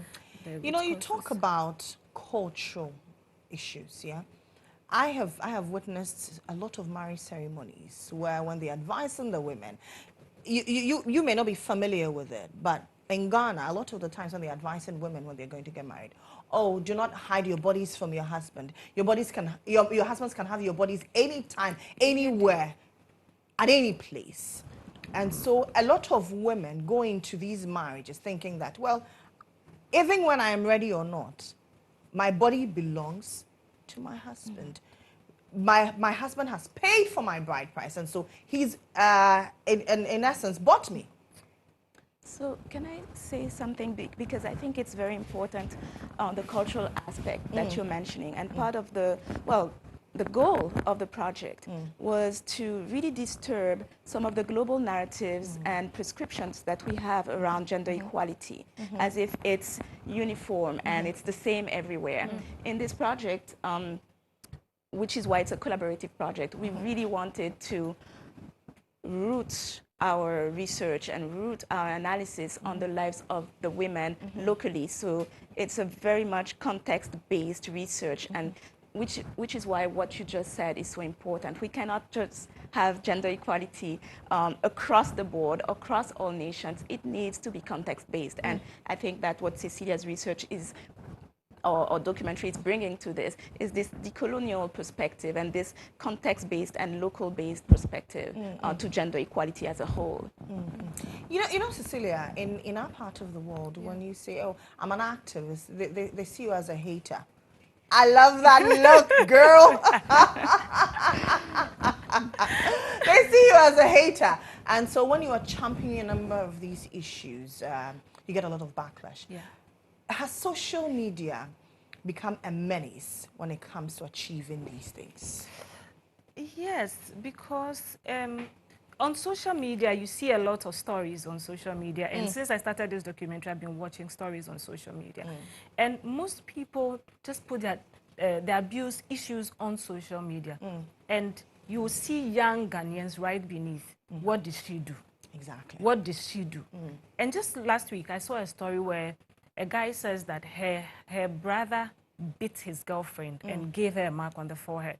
the You know, you causes. talk about cultural issues, yeah? I have witnessed a lot of marriage ceremonies where when they advise the women, you may not be familiar with it, but in Ghana, a lot of the times when they're advising women when they're going to get married, oh, do not hide your bodies from your husband. Your husbands can have your bodies anytime, anywhere, at any place. And so a lot of women go into these marriages thinking that, well, even when I am ready or not, my body belongs to my husband. My husband has paid for my bride price, and so he's, in essence, bought me. So can I say something, because I think it's very important, the cultural aspect that you're mentioning. And part of the goal of the project was to really disturb some of the global narratives and prescriptions that we have around gender equality, as if it's uniform and it's the same everywhere. In this project, which is why it's a collaborative project, we really wanted to root our research and root our analysis on the lives of the women locally. So it's a very much context-based research, and which is why what you just said is so important. We cannot just have gender equality across the board, across all nations. It needs to be context-based. And I think that what Cecilia's research is, or documentary is bringing to this, is this decolonial perspective and this context-based and local-based perspective to gender equality as a whole. You know, Cecilia, in our part of the world, when you say, oh, I'm an activist, they see you as a hater. I love that look, girl. They see you as a hater. And so when you are championing a number of these issues, you get a lot of backlash. Yeah. Has social media become a menace when it comes to achieving these things? Yes, because on social media, you see a lot of stories on social media. And since I started this documentary, I've been watching stories on social media. And most people just put their abuse issues on social media. And you will see young Ghanaians right beneath. What did she do? Exactly. What did she do? And just last week, I saw a story where a guy says that her brother beat his girlfriend and gave her a mark on the forehead.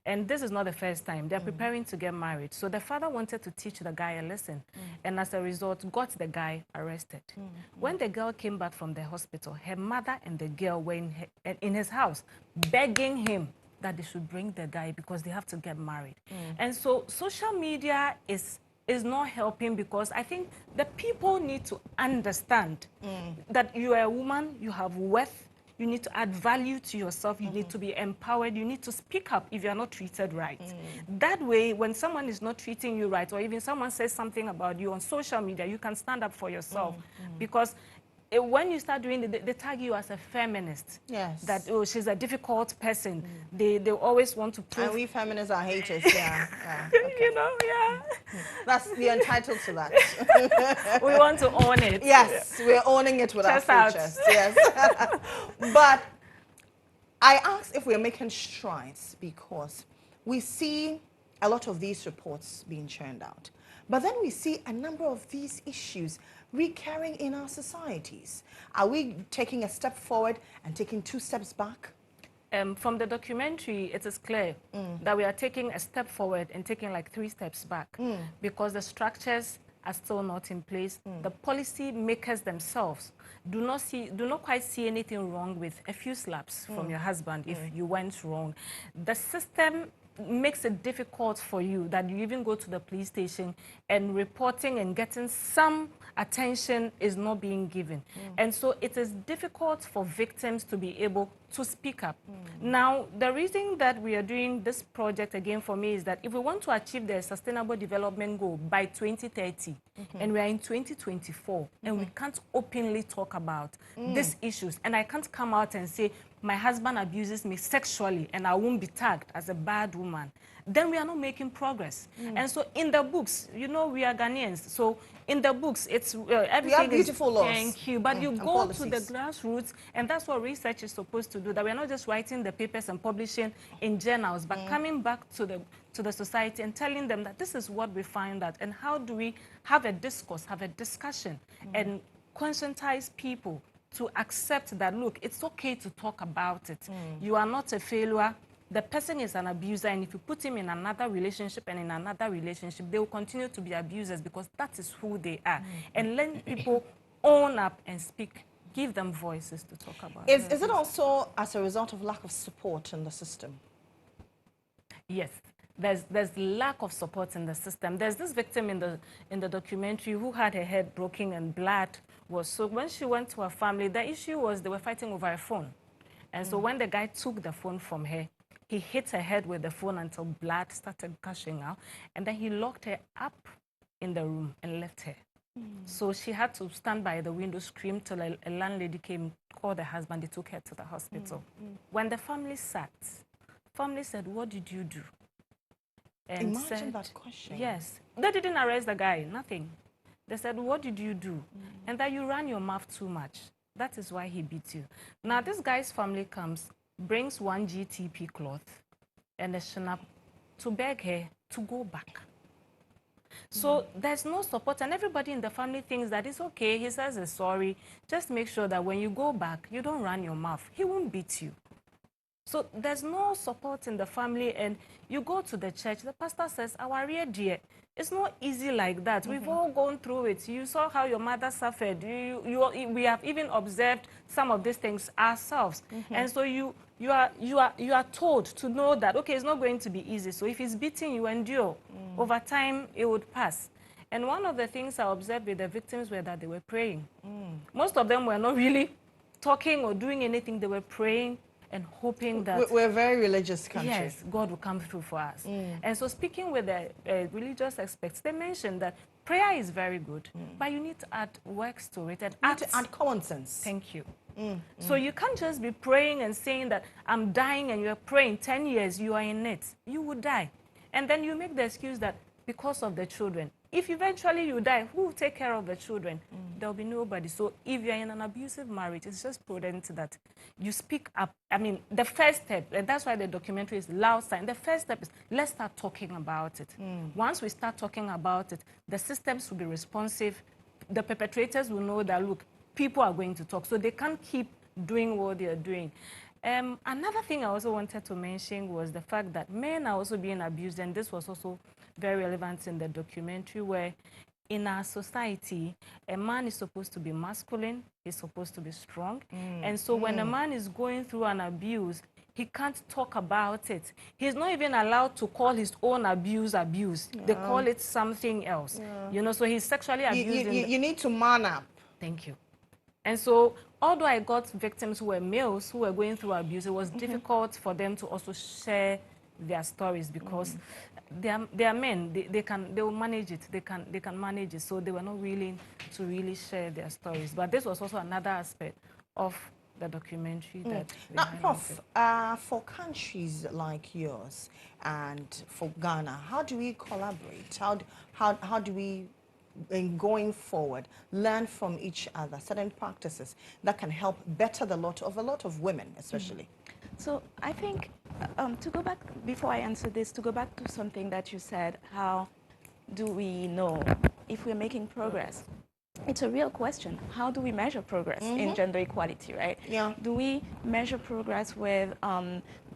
And this is not the first time. They're preparing to get married. So the father wanted to teach the guy a lesson. And as a result, got the guy arrested. When the girl came back from the hospital, her mother and the girl were in his house begging him that they should bring the guy because they have to get married. And so social media is not helping, because I think the people need to understand that you are a woman, you have worth, you need to add value to yourself, you need to be empowered, you need to speak up if you're not treated right. That way, when someone is not treating you right, or even someone says something about you on social media, you can stand up for yourself. Because when you start doing it, they tag you as a feminist. Yes. That, oh, she's a difficult person. They always want to prove. And we feminists are haters, yeah. Okay. You know, yeah. We're entitled to that. We want to own it. Yes, we're owning it with Chest our out. full chest. Yes. But I asked if we're making strides because we see a lot of these reports being churned out. But then we see a number of these issues recurring in our societies. Are we taking a step forward and taking 2 steps back? From the documentary, it is clear that we are taking a step forward and taking like 3 steps back, because the structures are still not in place. The policy makers themselves do not quite see anything wrong with a few slaps from your husband if you went wrong. The system makes it difficult for you that you even go to the police station and reporting and getting some attention is not being given. And so it is difficult for victims to be able to speak up. Now, the reason that we are doing this project again for me is that if we want to achieve the Sustainable Development Goal by 2030, and we are in 2024, and we can't openly talk about these issues, and I can't come out and say, my husband abuses me sexually and I won't be tagged as a bad woman, then we are not making progress. And so in the books, you know, we are Ghanaians, so in the books, it's everything we have beautiful laws. Thank you. But you go policies. to the grassroots, and that's what research is supposed to do, that we're not just writing the papers and publishing in journals, but coming back to the society and telling them that this is what we find out, and how do we have a discourse, have a discussion, and conscientize people to accept that, look, it's okay to talk about it. You are not a failure. The person is an abuser, and if you put him in another relationship and in another relationship, they will continue to be abusers because that is who they are. And let people own up and speak, give them voices to talk about it. Is it also as a result of lack of support in the system? Yes. There's lack of support in the system. There's this victim in the documentary who had her head broken and blood was, so when she went to her family, the issue was they were fighting over a phone. And so when the guy took the phone from her, he hit her head with the phone until blood started gushing out, and then he locked her up in the room and left her. So she had to stand by the window, scream till a landlady came, called the husband, they took her to the hospital. When the family sat, family said, what did you do? And Imagine said, that question. Yes. They didn't arrest the guy, nothing. They said, what did you do? And that you ran your mouth too much. That is why he beat you. Now, this guy's family comes, brings 1 GTP cloth and a shinap to beg her to go back. So there's no support, and everybody in the family thinks that it's okay. He says he's sorry. Just make sure that when you go back, you don't run your mouth. He won't beat you. So there's no support in the family, and you go to the church, the pastor says, our rear dear, it's not easy like that. We've all gone through it. You saw how your mother suffered. We have even observed some of these things ourselves. And so you are told to know that, okay, it's not going to be easy. So if he's beating you, endure. Over time, it would pass. And one of the things I observed with the victims were that they were praying. Most of them were not really talking or doing anything. They were praying and hoping that... We're a very religious country. Yes, God will come through for us. And so speaking with the religious experts, they mentioned that prayer is very good, but you need to add works to it and add common sense. Thank you. So you can't just be praying and saying that I'm dying, and you're praying 10 years, you are in it. You would die. And then you make the excuse that because of the children. If eventually you die, who will take care of the children? There will be nobody. So if you're in an abusive marriage, it's just prudent that you speak up. I mean, the first step, and that's why the documentary is loud sign. The first step is let's start talking about it. Once we start talking about it, the systems will be responsive. The perpetrators will know that, look, people are going to talk. So they can't keep doing what they're doing. Another thing I also wanted to mention was the fact that men are also being abused, and this was also very relevant in the documentary, where in our society, a man is supposed to be masculine, he's supposed to be strong, and so when a man is going through an abuse, he can't talk about it. He's not even allowed to call his own abuse abuse. They call it something else. You know, so he's sexually abused. You need to man up. Thank you. And so, although I got victims who were males who were going through abuse, it was difficult for them to also share their stories because they are men. They will manage it. They can manage it. So they were not willing to really share their stories. But this was also another aspect of the documentary that. Now, Prof, for countries like yours and for Ghana, how do we collaborate? How do we, in going forward, learn from each other certain practices that can help better the lot of a lot of women, especially? So I think, to go back, before I answer this, to go back to something that you said, how do we know if we're making progress? It's a real question. How do we measure progress in gender equality, right? Yeah. Do we measure progress with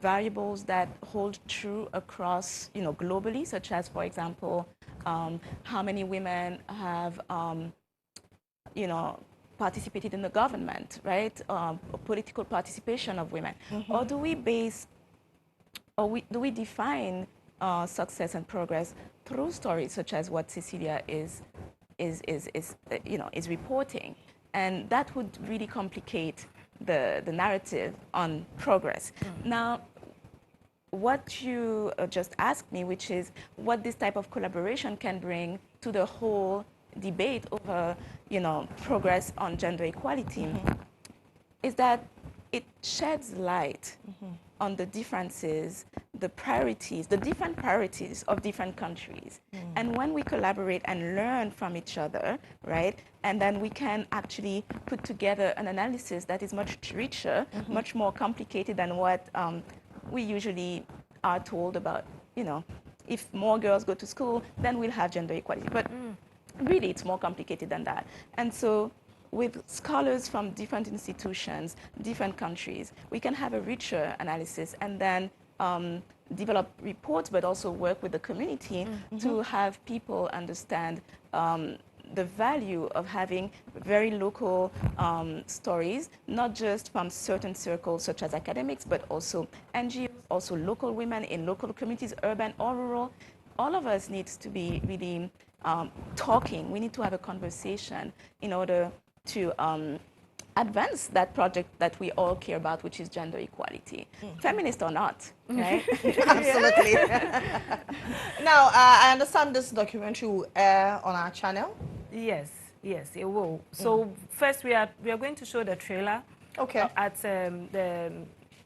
variables that hold true across, globally, such as, for example, how many women have, you know, participated in the government, right? Political participation of women. Or do we base, or do we define success and progress through stories such as what Cecilia is reporting? And that would really complicate the narrative on progress. Now, what you just asked me, which is what this type of collaboration can bring to the whole debate over, you know, progress on gender equality, is that it sheds light on the differences, the priorities, the different priorities of different countries. And when we collaborate and learn from each other, right, and then we can actually put together an analysis that is much richer, much more complicated than what we usually are told about, you know, if more girls go to school, then we'll have gender equality. But really, it's more complicated than that. And so with scholars from different institutions, different countries, we can have a richer analysis and then develop reports, but also work with the community to have people understand the value of having very local stories, not just from certain circles such as academics, but also NGOs, also local women in local communities, urban or rural. All of us needs to be really talking. We need to have a conversation in order to advance that project that we all care about, which is gender equality, feminist or not, right? Absolutely. Now, I understand this documentary will air on our channel. Yes, yes, it will. So first, we are going to show the trailer. Okay. At the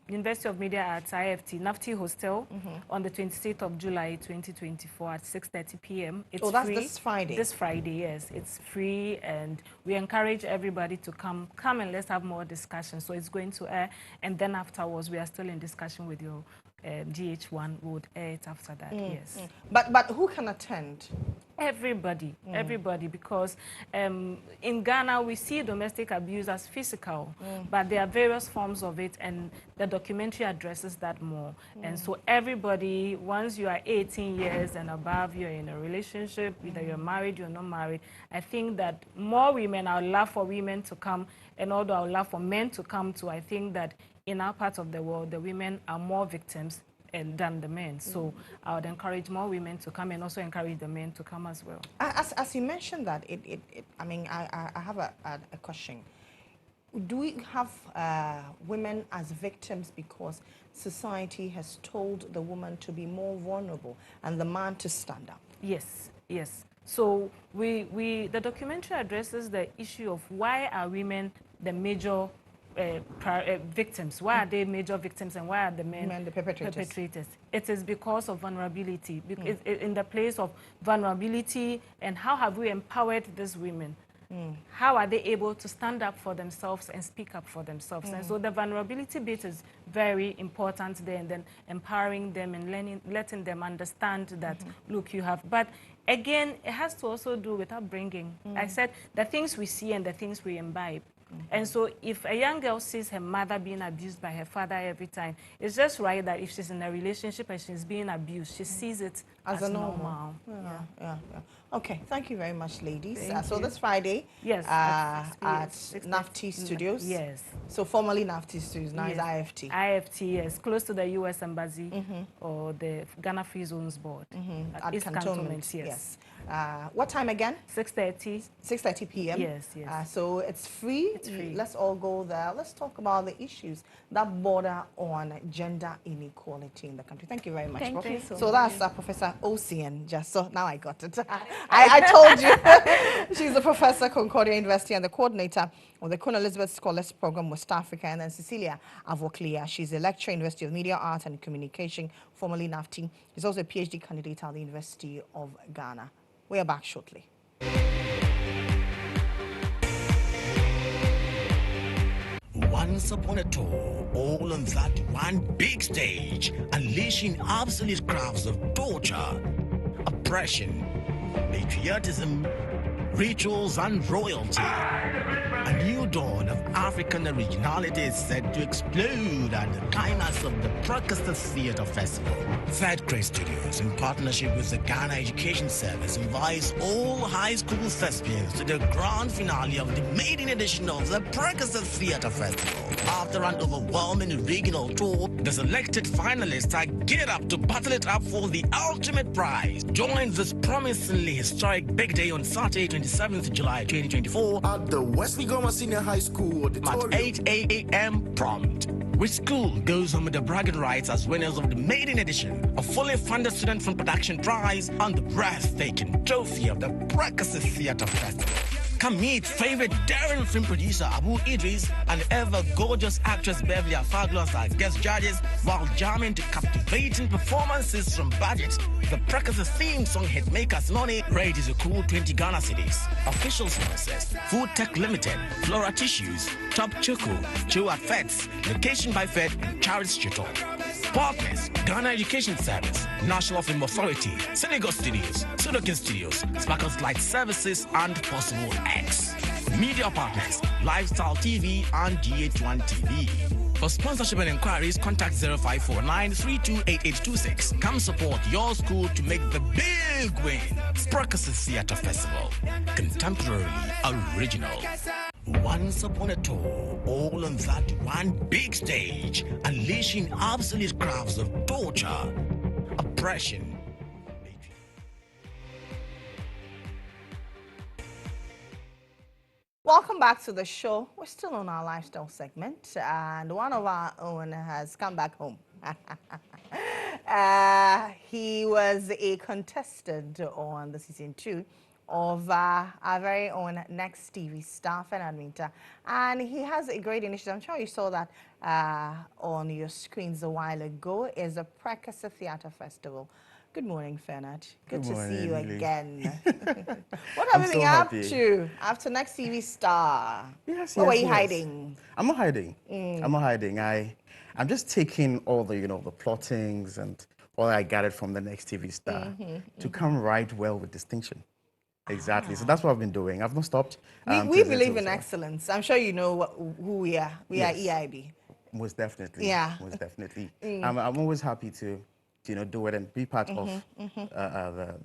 University of Media Arts IFT NAFTI Hostel on the 26th of July 2024 at 6:30 p.m. It's that's free. this Friday. This Friday, yes, it's free, and we encourage everybody to come and let's have more discussion. So it's going to air, and then afterwards we are still in discussion with your GHOne. We would air it after that. Yes. But who can attend? Everybody, everybody, because in Ghana we see domestic abuse as physical, but there are various forms of it, and the documentary addresses that more. And so everybody, once you are 18 years and above, you're in a relationship, either you're married, you're not married, I think that more women, I would love for women to come, and although I would love for men to come too, I think that in our part of the world, the women are more victims than the men. So I would encourage more women to come and also encourage the men to come as well. As you mentioned that, I mean, I have a question. Do we have women as victims because society has told the woman to be more vulnerable and the man to stand up? Yes, yes. So the documentary addresses the issue of why are women the major victims. Why are they major victims and why are the men the perpetrators? It is because of vulnerability. In the place of vulnerability, and how have we empowered these women? How are they able to stand up for themselves and speak up for themselves? And so the vulnerability bit is very important there, and then empowering them and letting them understand that, look, you have. But again, it has to also do with upbringing. I said the things we see and the things we imbibe. And so if a young girl sees her mother being abused by her father every time, it's just right that if she's in a relationship and she's being abused, she sees it as normal. Yeah. Okay, thank you very much, ladies. So you. this Friday, yes, at NAFTI Studios. Yes. So formerly NAFTI Studios, now yes. is IFT. IFT, yes, close to the U.S. Embassy or the Ghana Free Zones Board. At East Cantonment, yes. What time again? 6:30. 6:30 p.m. Yes, yes. So it's free. It's free. Let's all go there. Let's talk about the issues that border on gender inequality in the country. Thank you very much. Thank you so so much. that's Professor Ocean. Just so now I got it. I told you. She's a professor at Concordia University and the coordinator of the Queen Elizabeth Scholars Program West Africa. And then Cecilia Avoklia. She's a lecturer in University of Media, Art and Communication, formerly NAFTI. She's also a PhD candidate at the University of Ghana. We are back shortly. Once upon a time, all on that one big stage, unleashing obsolete crafts of torture, oppression, patriotism, rituals, and royalty. A new dawn of African originality is set to explode at the climax of the Prakasa Theatre Festival. Third Grade Studios, in partnership with the Ghana Education Service, invites all high school thespians to the grand finale of the maiden edition of the Prakasa Theatre Festival. After an overwhelming regional tour, the selected finalists are geared up to battle it up for the ultimate prize. Join this promisingly historic big day on Saturday, 27th July 2024 at the Wesley Goma Senior High School auditorium at 8 a.m. prompt. Which school goes home with the bragging rights as winners of the maiden edition, a fully funded student fund production prize, and the breathtaking trophy of the Prakasa Theatre Festival? Come meet favorite daring film producer Abu Idris and ever gorgeous actress Beverly Afaglos as guest judges, while jamming to captivating performances from Budget, the Prakasa theme song hitmakers Noni. Rate is a cool 20 Ghana cedis. Official sponsors: Food Tech Limited, Flora Tissues, Top Choco, Chew at Feds, Location by Fed, and Charles Chito. Partners: Ghana Education Service, National Film Authority, Senegal Studios, Sudokin Studios, Sparkles Light Services, and Possible X. Media partners: Lifestyle TV and GHOne TV. For sponsorship and inquiries, contact 0549-328826. Come support your school to make the big win. Prakasa Theatre Festival. Contemporary original. Once upon a tour, all on that one big stage, unleashing absolute crowds of torture, oppression. Welcome back to the show. We're still on our lifestyle segment, and one of our own has come back home. He was a contestant on the season 2 of our very own Next TV star, Fernand Minta, and he has a great initiative. I'm sure you saw that on your screens a while ago. Is a Prakasa Theatre Festival. Good morning, Fernand. Good to see you again. What have you been up to after Next TV star? Where were you hiding? I'm not hiding. I'm not hiding. I'm just taking all the, the plottings and all I gathered from the Next TV star to come right well with distinction. Exactly. So that's what I've been doing. I've not stopped. We believe in excellence. I'm sure you know who we are. We are EIB. Most definitely. Yeah. Most definitely. I'm always happy to do it and be part of the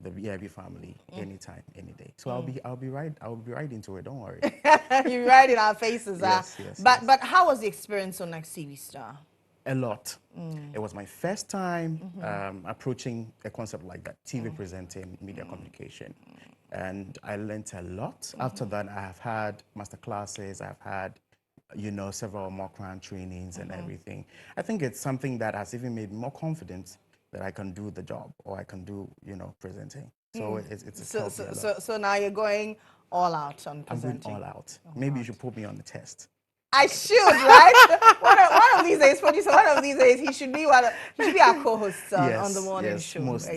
EIB family anytime, any day. So I'll be right into it. Don't worry. You're right in our faces, yes. But how was the experience on Next TV Star? A lot. It was my first time approaching a concept like that, TV presenting, media communication, and I learned a lot. After that, I have had master classes. I've had several mock round trainings and everything. I think it's something that has even made me more confident that I can do the job or I can do, presenting. So So now you're going all out on presenting. I'm going all out. Maybe you should put me on the test. I should, right? one of these days, producer. One of these days, he should be our co-host on the morning show. Most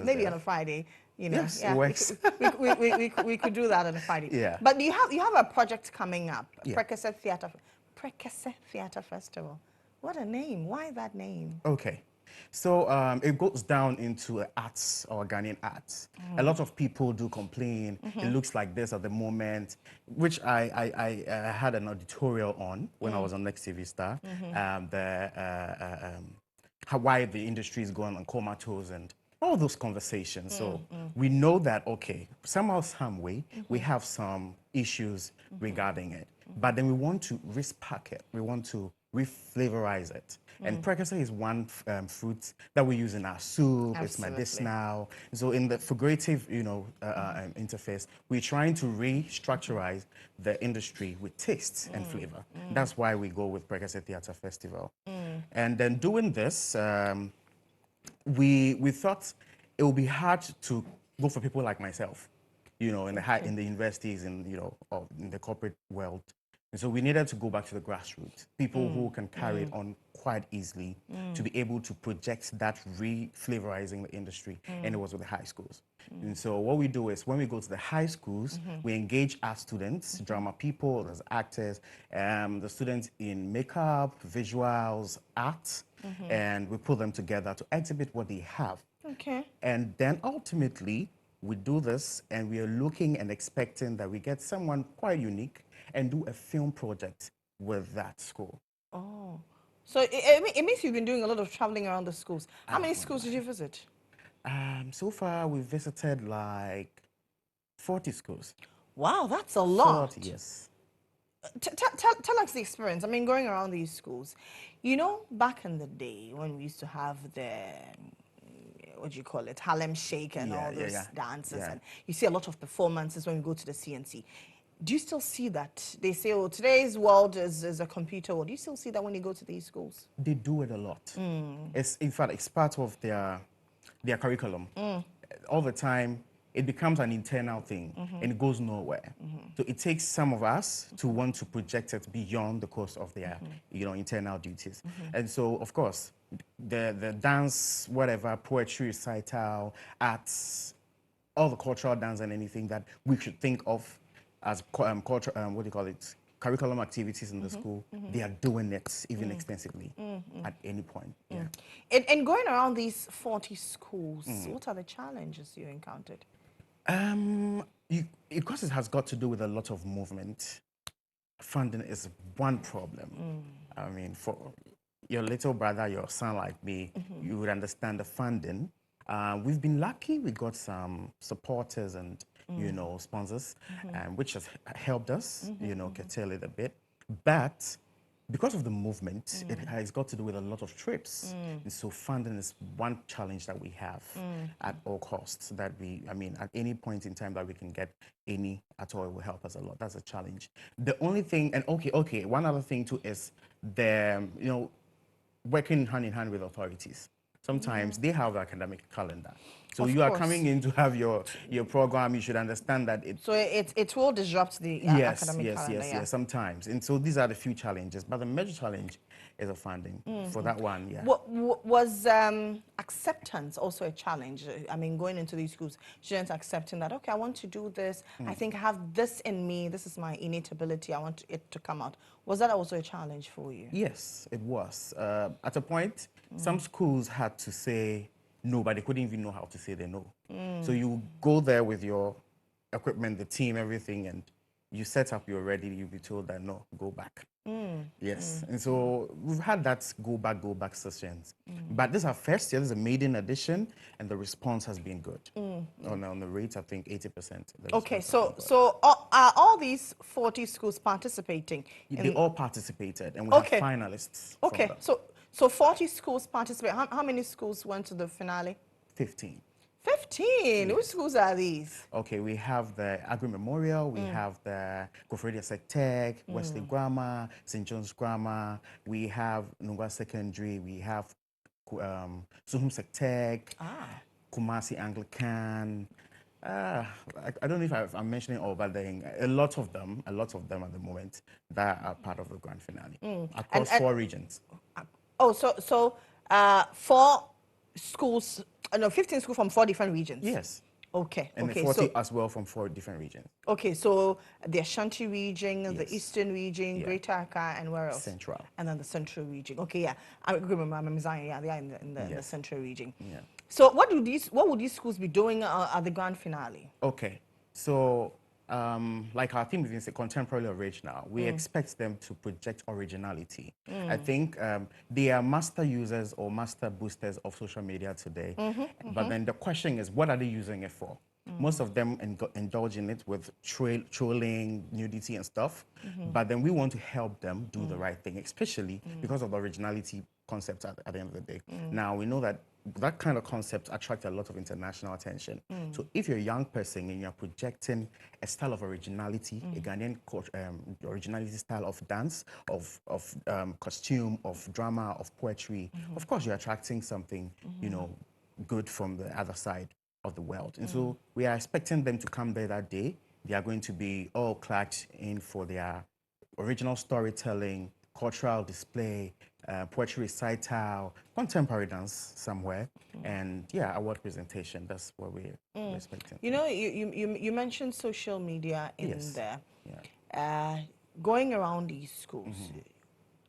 maybe on a Friday. Yes, it works. We could do that on a Friday. Yeah. But you have a project coming up, yeah. Prakasa Theatre Festival. What a name! Why that name? Okay. So it goes down into arts or Ghanaian arts. A lot of people do complain. It looks like this at the moment, which I had an editorial on when I was on Next TV Star. Why the industry is going on comatose and all those conversations. So we know that, okay, somehow, some way, we have some issues regarding it. But then we want to respark it. We want to reflavorize it. And Prakasa is one fruit that we use in our soup. Absolutely. It's medicinal. So in the figurative, interface, we're trying to restructurize the industry with taste and flavor. That's why we go with Prakasa Theatre Festival. And then doing this, we thought it would be hard to go for people like myself, in the universities and or in the corporate world. And so we needed to go back to the grassroots, people who can carry it on quite easily to be able to project that re-flavorizing the industry. And it was with the high schools. And so what we do is when we go to the high schools, we engage our students, drama people, there's actors, the students in makeup, visuals, art, and we put them together to exhibit what they have. Okay. And then ultimately, we do this, and we are looking and expecting that we get someone quite unique and do a film project with that school. Oh, so it means you've been doing a lot of traveling around the schools. How many schools did you visit? So far, we've visited like 40 schools. Wow, that's a lot. 40, yes. Tell us the experience. I mean, going around these schools, you know, back in the day when we used to have the, what do you call it, Harlem Shake and all those dances, and you see a lot of performances when we go to the CNC. Do you still see that? They say, oh, today's world is a computer world. Do you still see that when you go to these schools? They do it a lot. It's, in fact, it's part of their curriculum. All the time, it becomes an internal thing, and it goes nowhere. So it takes some of us to want to project it beyond the course of their, internal duties. And so, of course, the dance, whatever, poetry, recital, arts, all the cultural dance and anything that we should think of as culture, what do you call it, curriculum activities in the school, they are doing it even extensively at any point. And going around these 40 schools, what are the challenges you encountered? Because it has got to do with a lot of movement, funding is one problem. I mean, for your little brother, your son like me, you would understand the funding. We've been lucky. We got some supporters and sponsors, which has helped us, curtail it a bit. But because of the movement, it has got to do with a lot of trips. And so funding is one challenge that we have at all costs, that at any point in time that we can get any at all, it will help us a lot. That's a challenge. The only thing, and okay, one other thing too is working hand in hand with authorities. Sometimes they have the academic calendar. So you are coming in to have your program, you should understand that it... So it will disrupt the academic calendar. Yes, sometimes. And so these are the few challenges. But the major challenge is the funding for that one, Was acceptance also a challenge? I mean, going into these schools, students accepting that, okay, I want to do this. I think I have this in me. This is my innate ability. I want it to come out. Was that also a challenge for you? Yes, it was. At a point, some schools had to say no, but they couldn't even know how to say they no. So you go there with your equipment, the team, everything, and you set up, you're ready, you'll be told that no, go back. Yes, and so we've had that go back sessions. But this is our first year, this is a maiden edition, and the response has been good. On the rate, I think 80%. Okay, so are all these 40 schools participating? They all participated, and we have finalists. Okay, so 40 schools participate. How many schools went to the finale? 15. 15? Which schools are these? Okay, we have the Agri Memorial, we have the Kofredia Tech, Wesley Grammar, St. John's Grammar, we have Nungwa Secondary, we have Suhum Tech, Kumasi Anglican. I don't know if I'm mentioning all, but a lot of them at the moment that are part of the grand finale across 4 regions. Oh, so 4 schools, no, 15 schools from 4 different regions? Yes. Okay. And the 40 as well from 4 different regions. Okay, so the Ashanti region, the Eastern region, Greater Accra, and where else? Central. And then the Central region. Okay, yeah. I remember, they are in the Central region. Yeah. So what would these schools be doing at the grand finale? Okay, so like our theme is contemporary original, we expect them to project originality. I think they are master users or master boosters of social media today. But then the question is, what are they using it for? Most of them indulge in it with trolling, nudity and stuff. But then we want to help them do the right thing, especially because of the originality concept at the end of the day. Now, we know that kind of concept attracts a lot of international attention. So if you're a young person and you're projecting a style of originality, a Ghanaian originality style of dance, of costume, of drama, of poetry, of course you're attracting something, good from the other side of the world. And so we are expecting them to come there that day. They are going to be all clad in for their original storytelling, cultural display, poetry recital, contemporary dance somewhere, and award presentation. That's what we're expecting. You mentioned social media in there. Going around these schools,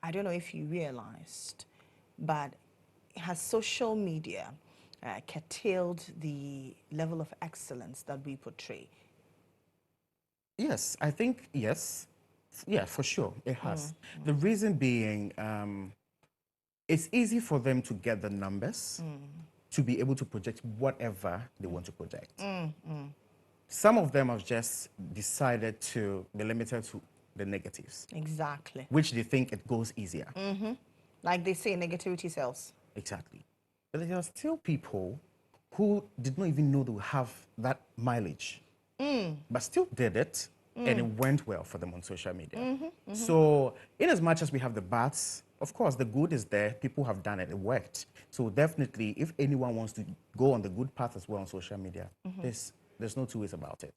I don't know if you realized, but has social media curtailed the level of excellence that we portray? Yes, I think yes. Yeah, for sure, it has. The reason being, it's easy for them to get the numbers to be able to project whatever they want to project. Some of them have just decided to be limited to the negatives. Exactly. Which they think it goes easier. Like they say, negativity sells. Exactly. But there are still people who did not even know they would have that mileage, but still did it, and it went well for them on social media. So in as much as we have the bads, of course, the good is there. People have done it. It worked. So definitely, if anyone wants to go on the good path as well on social media, there's no two ways about it.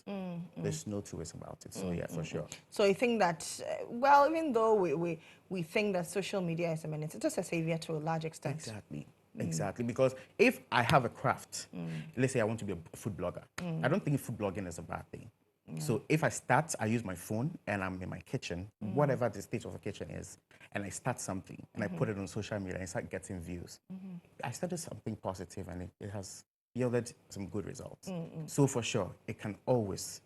There's no two ways about it. So yeah, for sure. So you think that, well, even though we think that social media is it's just a savior to a large extent. Exactly. Exactly. Because if I have a craft, let's say I want to be a food blogger, I don't think food blogging is a bad thing. So if I start, I use my phone and I'm in my kitchen, whatever the state of the kitchen is, and I start something and I put it on social media and I start getting views. I started something positive and it has yielded some good results. So for sure, it can always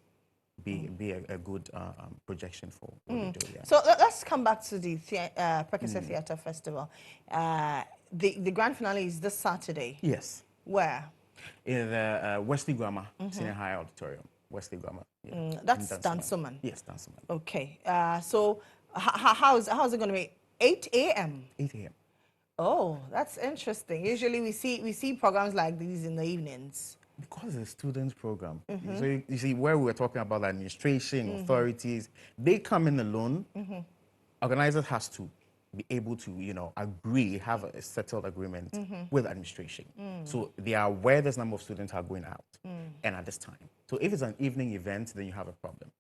be a good projection for what we do. Yeah. So let's come back to the Prekese Theatre Festival. The grand finale is this Saturday. Yes. Where? In the Wesley Grammar Senior High Auditorium. Wesley Grammar. Yeah. That's Dansoman. Yes, Dansoman. Okay. So how is it going to be? 8 a.m. 8 a.m. Oh, that's interesting. Usually we see programs like these in the evenings. Because it's a student program. So you see, where we were talking about administration, authorities, they come in alone. Organizers has to be able to, agree, have a settled agreement with administration. So they are aware this number of students are going out and at this time. So if it's an evening event, then you have a problem.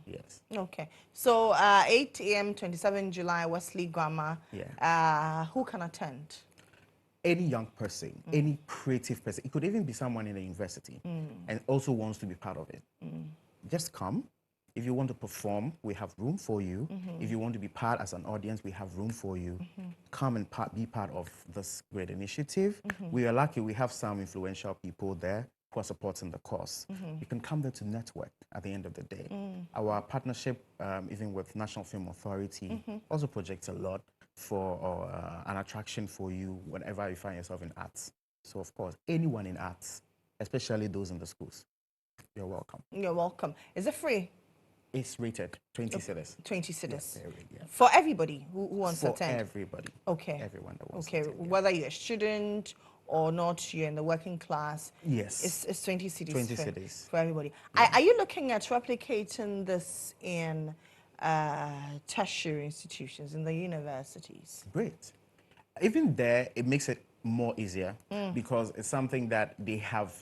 Yes. Okay. So 8 a.m. 27 July, Wesley Grammar. Yeah. Who can attend? Any young person, any creative person. It could even be someone in the university and also wants to be part of it. Just come. If you want to perform, we have room for you. If you want to be part as an audience, we have room for you. Come and be part of this great initiative. We are lucky we have some influential people there who are supporting the cause. You can come there to network at the end of the day. Our partnership, even with National Film Authority, also projects a lot for an attraction for you whenever you find yourself in arts. So, of course, anyone in arts, especially those in the schools, you're welcome. You're welcome. Is it free? It's rated 20 cedis. 20 cedis. Yeah. For everybody who wants to attend? For everybody. Okay. Everyone that wants to attend. Okay. Whether you're a student or not, you're in the working class. Yes. It's 20 cedis. 20 cedis. For everybody. Yeah. Are you looking at replicating this in tertiary institutions, in the universities? Great. Even there, it makes it more easier because it's something that they have,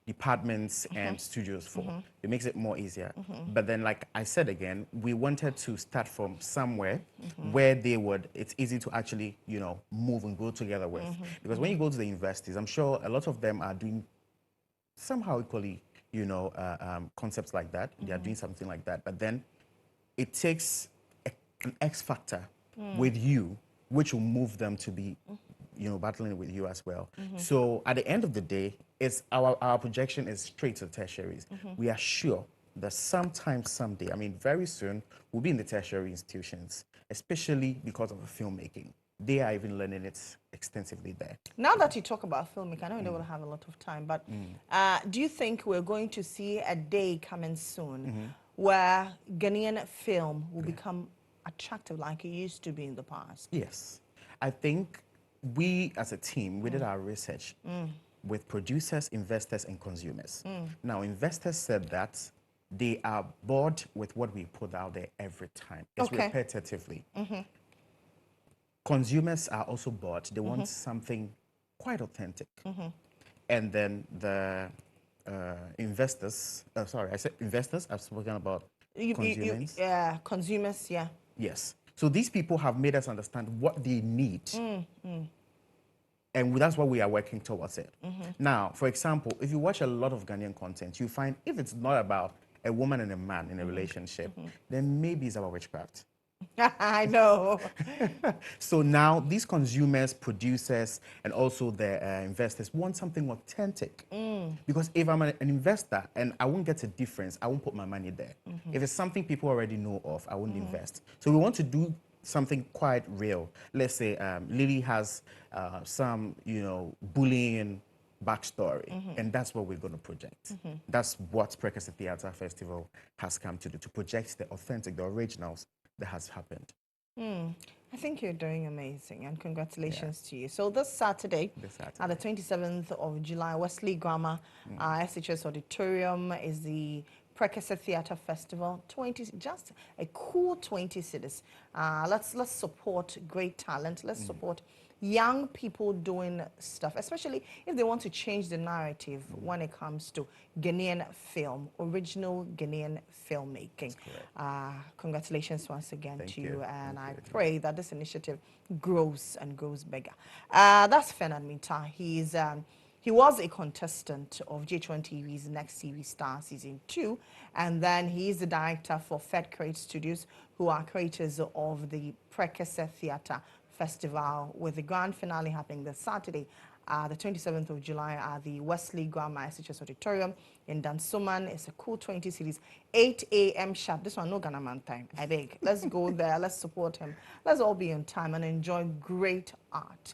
departments and studios for. It makes it more easier. But then, like I said again, we wanted to start from somewhere where it's easy to actually, move and go together with. Because when you go to the universities, I'm sure a lot of them are doing somehow equally, concepts like that. They are doing something like that. But then it takes an X factor with you, which will move them to be battling with you as well. So at the end of the day, it's our projection is straight to tertiaries. We are sure that sometime, someday, very soon, we'll be in the tertiary institutions, especially because of the filmmaking. They are even learning it extensively there. Now that you talk about filmmaking, I know we don't have a lot of time, but do you think we're going to see a day coming soon where Ghanaian film will become attractive like it used to be in the past? Yes. I think we as a team, we did our research with producers, investors, and consumers. Now, investors said that they are bored with what we put out there every time. It's repetitively. Consumers are also bored. They want something quite authentic. And then the investors, sorry, I said investors, I've spoken about consumers. Consumers, yeah. Yes. So these people have made us understand what they need. And that's what we are working towards it. Now, for example, if you watch a lot of Ghanaian content, you find if it's not about a woman and a man in a relationship, then maybe it's about witchcraft. I know. So now these consumers, producers, and also the investors want something authentic. Because if I'm an investor and I won't get a difference, I won't put my money there. If it's something people already know of, I won't invest. So we want to do something quite real. Let's say Lily has some, bullying backstory, and that's what we're going to project. That's what Precursor Theatre Festival has come to do, to project the authentic, the originals that has happened. I think you're doing amazing, and congratulations to you. So this Saturday, at the 27th of July, Wesley Grammar SHS Auditorium is the Precursor Theatre Festival. Just a cool 20 cities. Let's support great talent. Let's support young people doing stuff, especially if they want to change the narrative when it comes to Ghanaian film, original Ghanaian filmmaking. Congratulations once again to you, and I pray that this initiative grows and grows bigger. That's Fernand Minta. He was a contestant of GHOne TV's Next TV Star Season 2, and then he is the director for Fed Create Studios, who are creators of the Precursor Theatre Festival, with the grand finale happening this Saturday, the 27th of July, at the Wesley Grammar SHS Auditorium in Dansoman. It's a cool 20 series, 8 a.m. sharp. This one, no Ghana man time, I beg. Let's go there, let's support him. Let's all be on time and enjoy great art.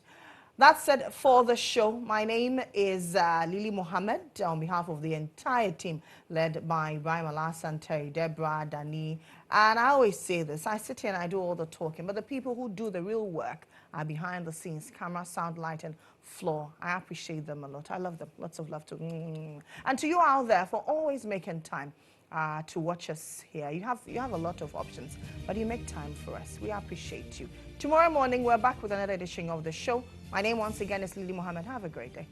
That's it for the show. My name is Lily Mohammed, on behalf of the entire team, led by Ibrahim Alasan, Terry, Deborah, Dani. And I always say this, I sit here and I do all the talking, but the people who do the real work are behind the scenes, camera, sound, light, and floor. I appreciate them a lot. I love them. Lots of love to And to you out there for always making time to watch us here. You have a lot of options, but you make time for us. We appreciate you. Tomorrow morning, we're back with another edition of the show. My name once again is Lily Mohammed. Have a great day.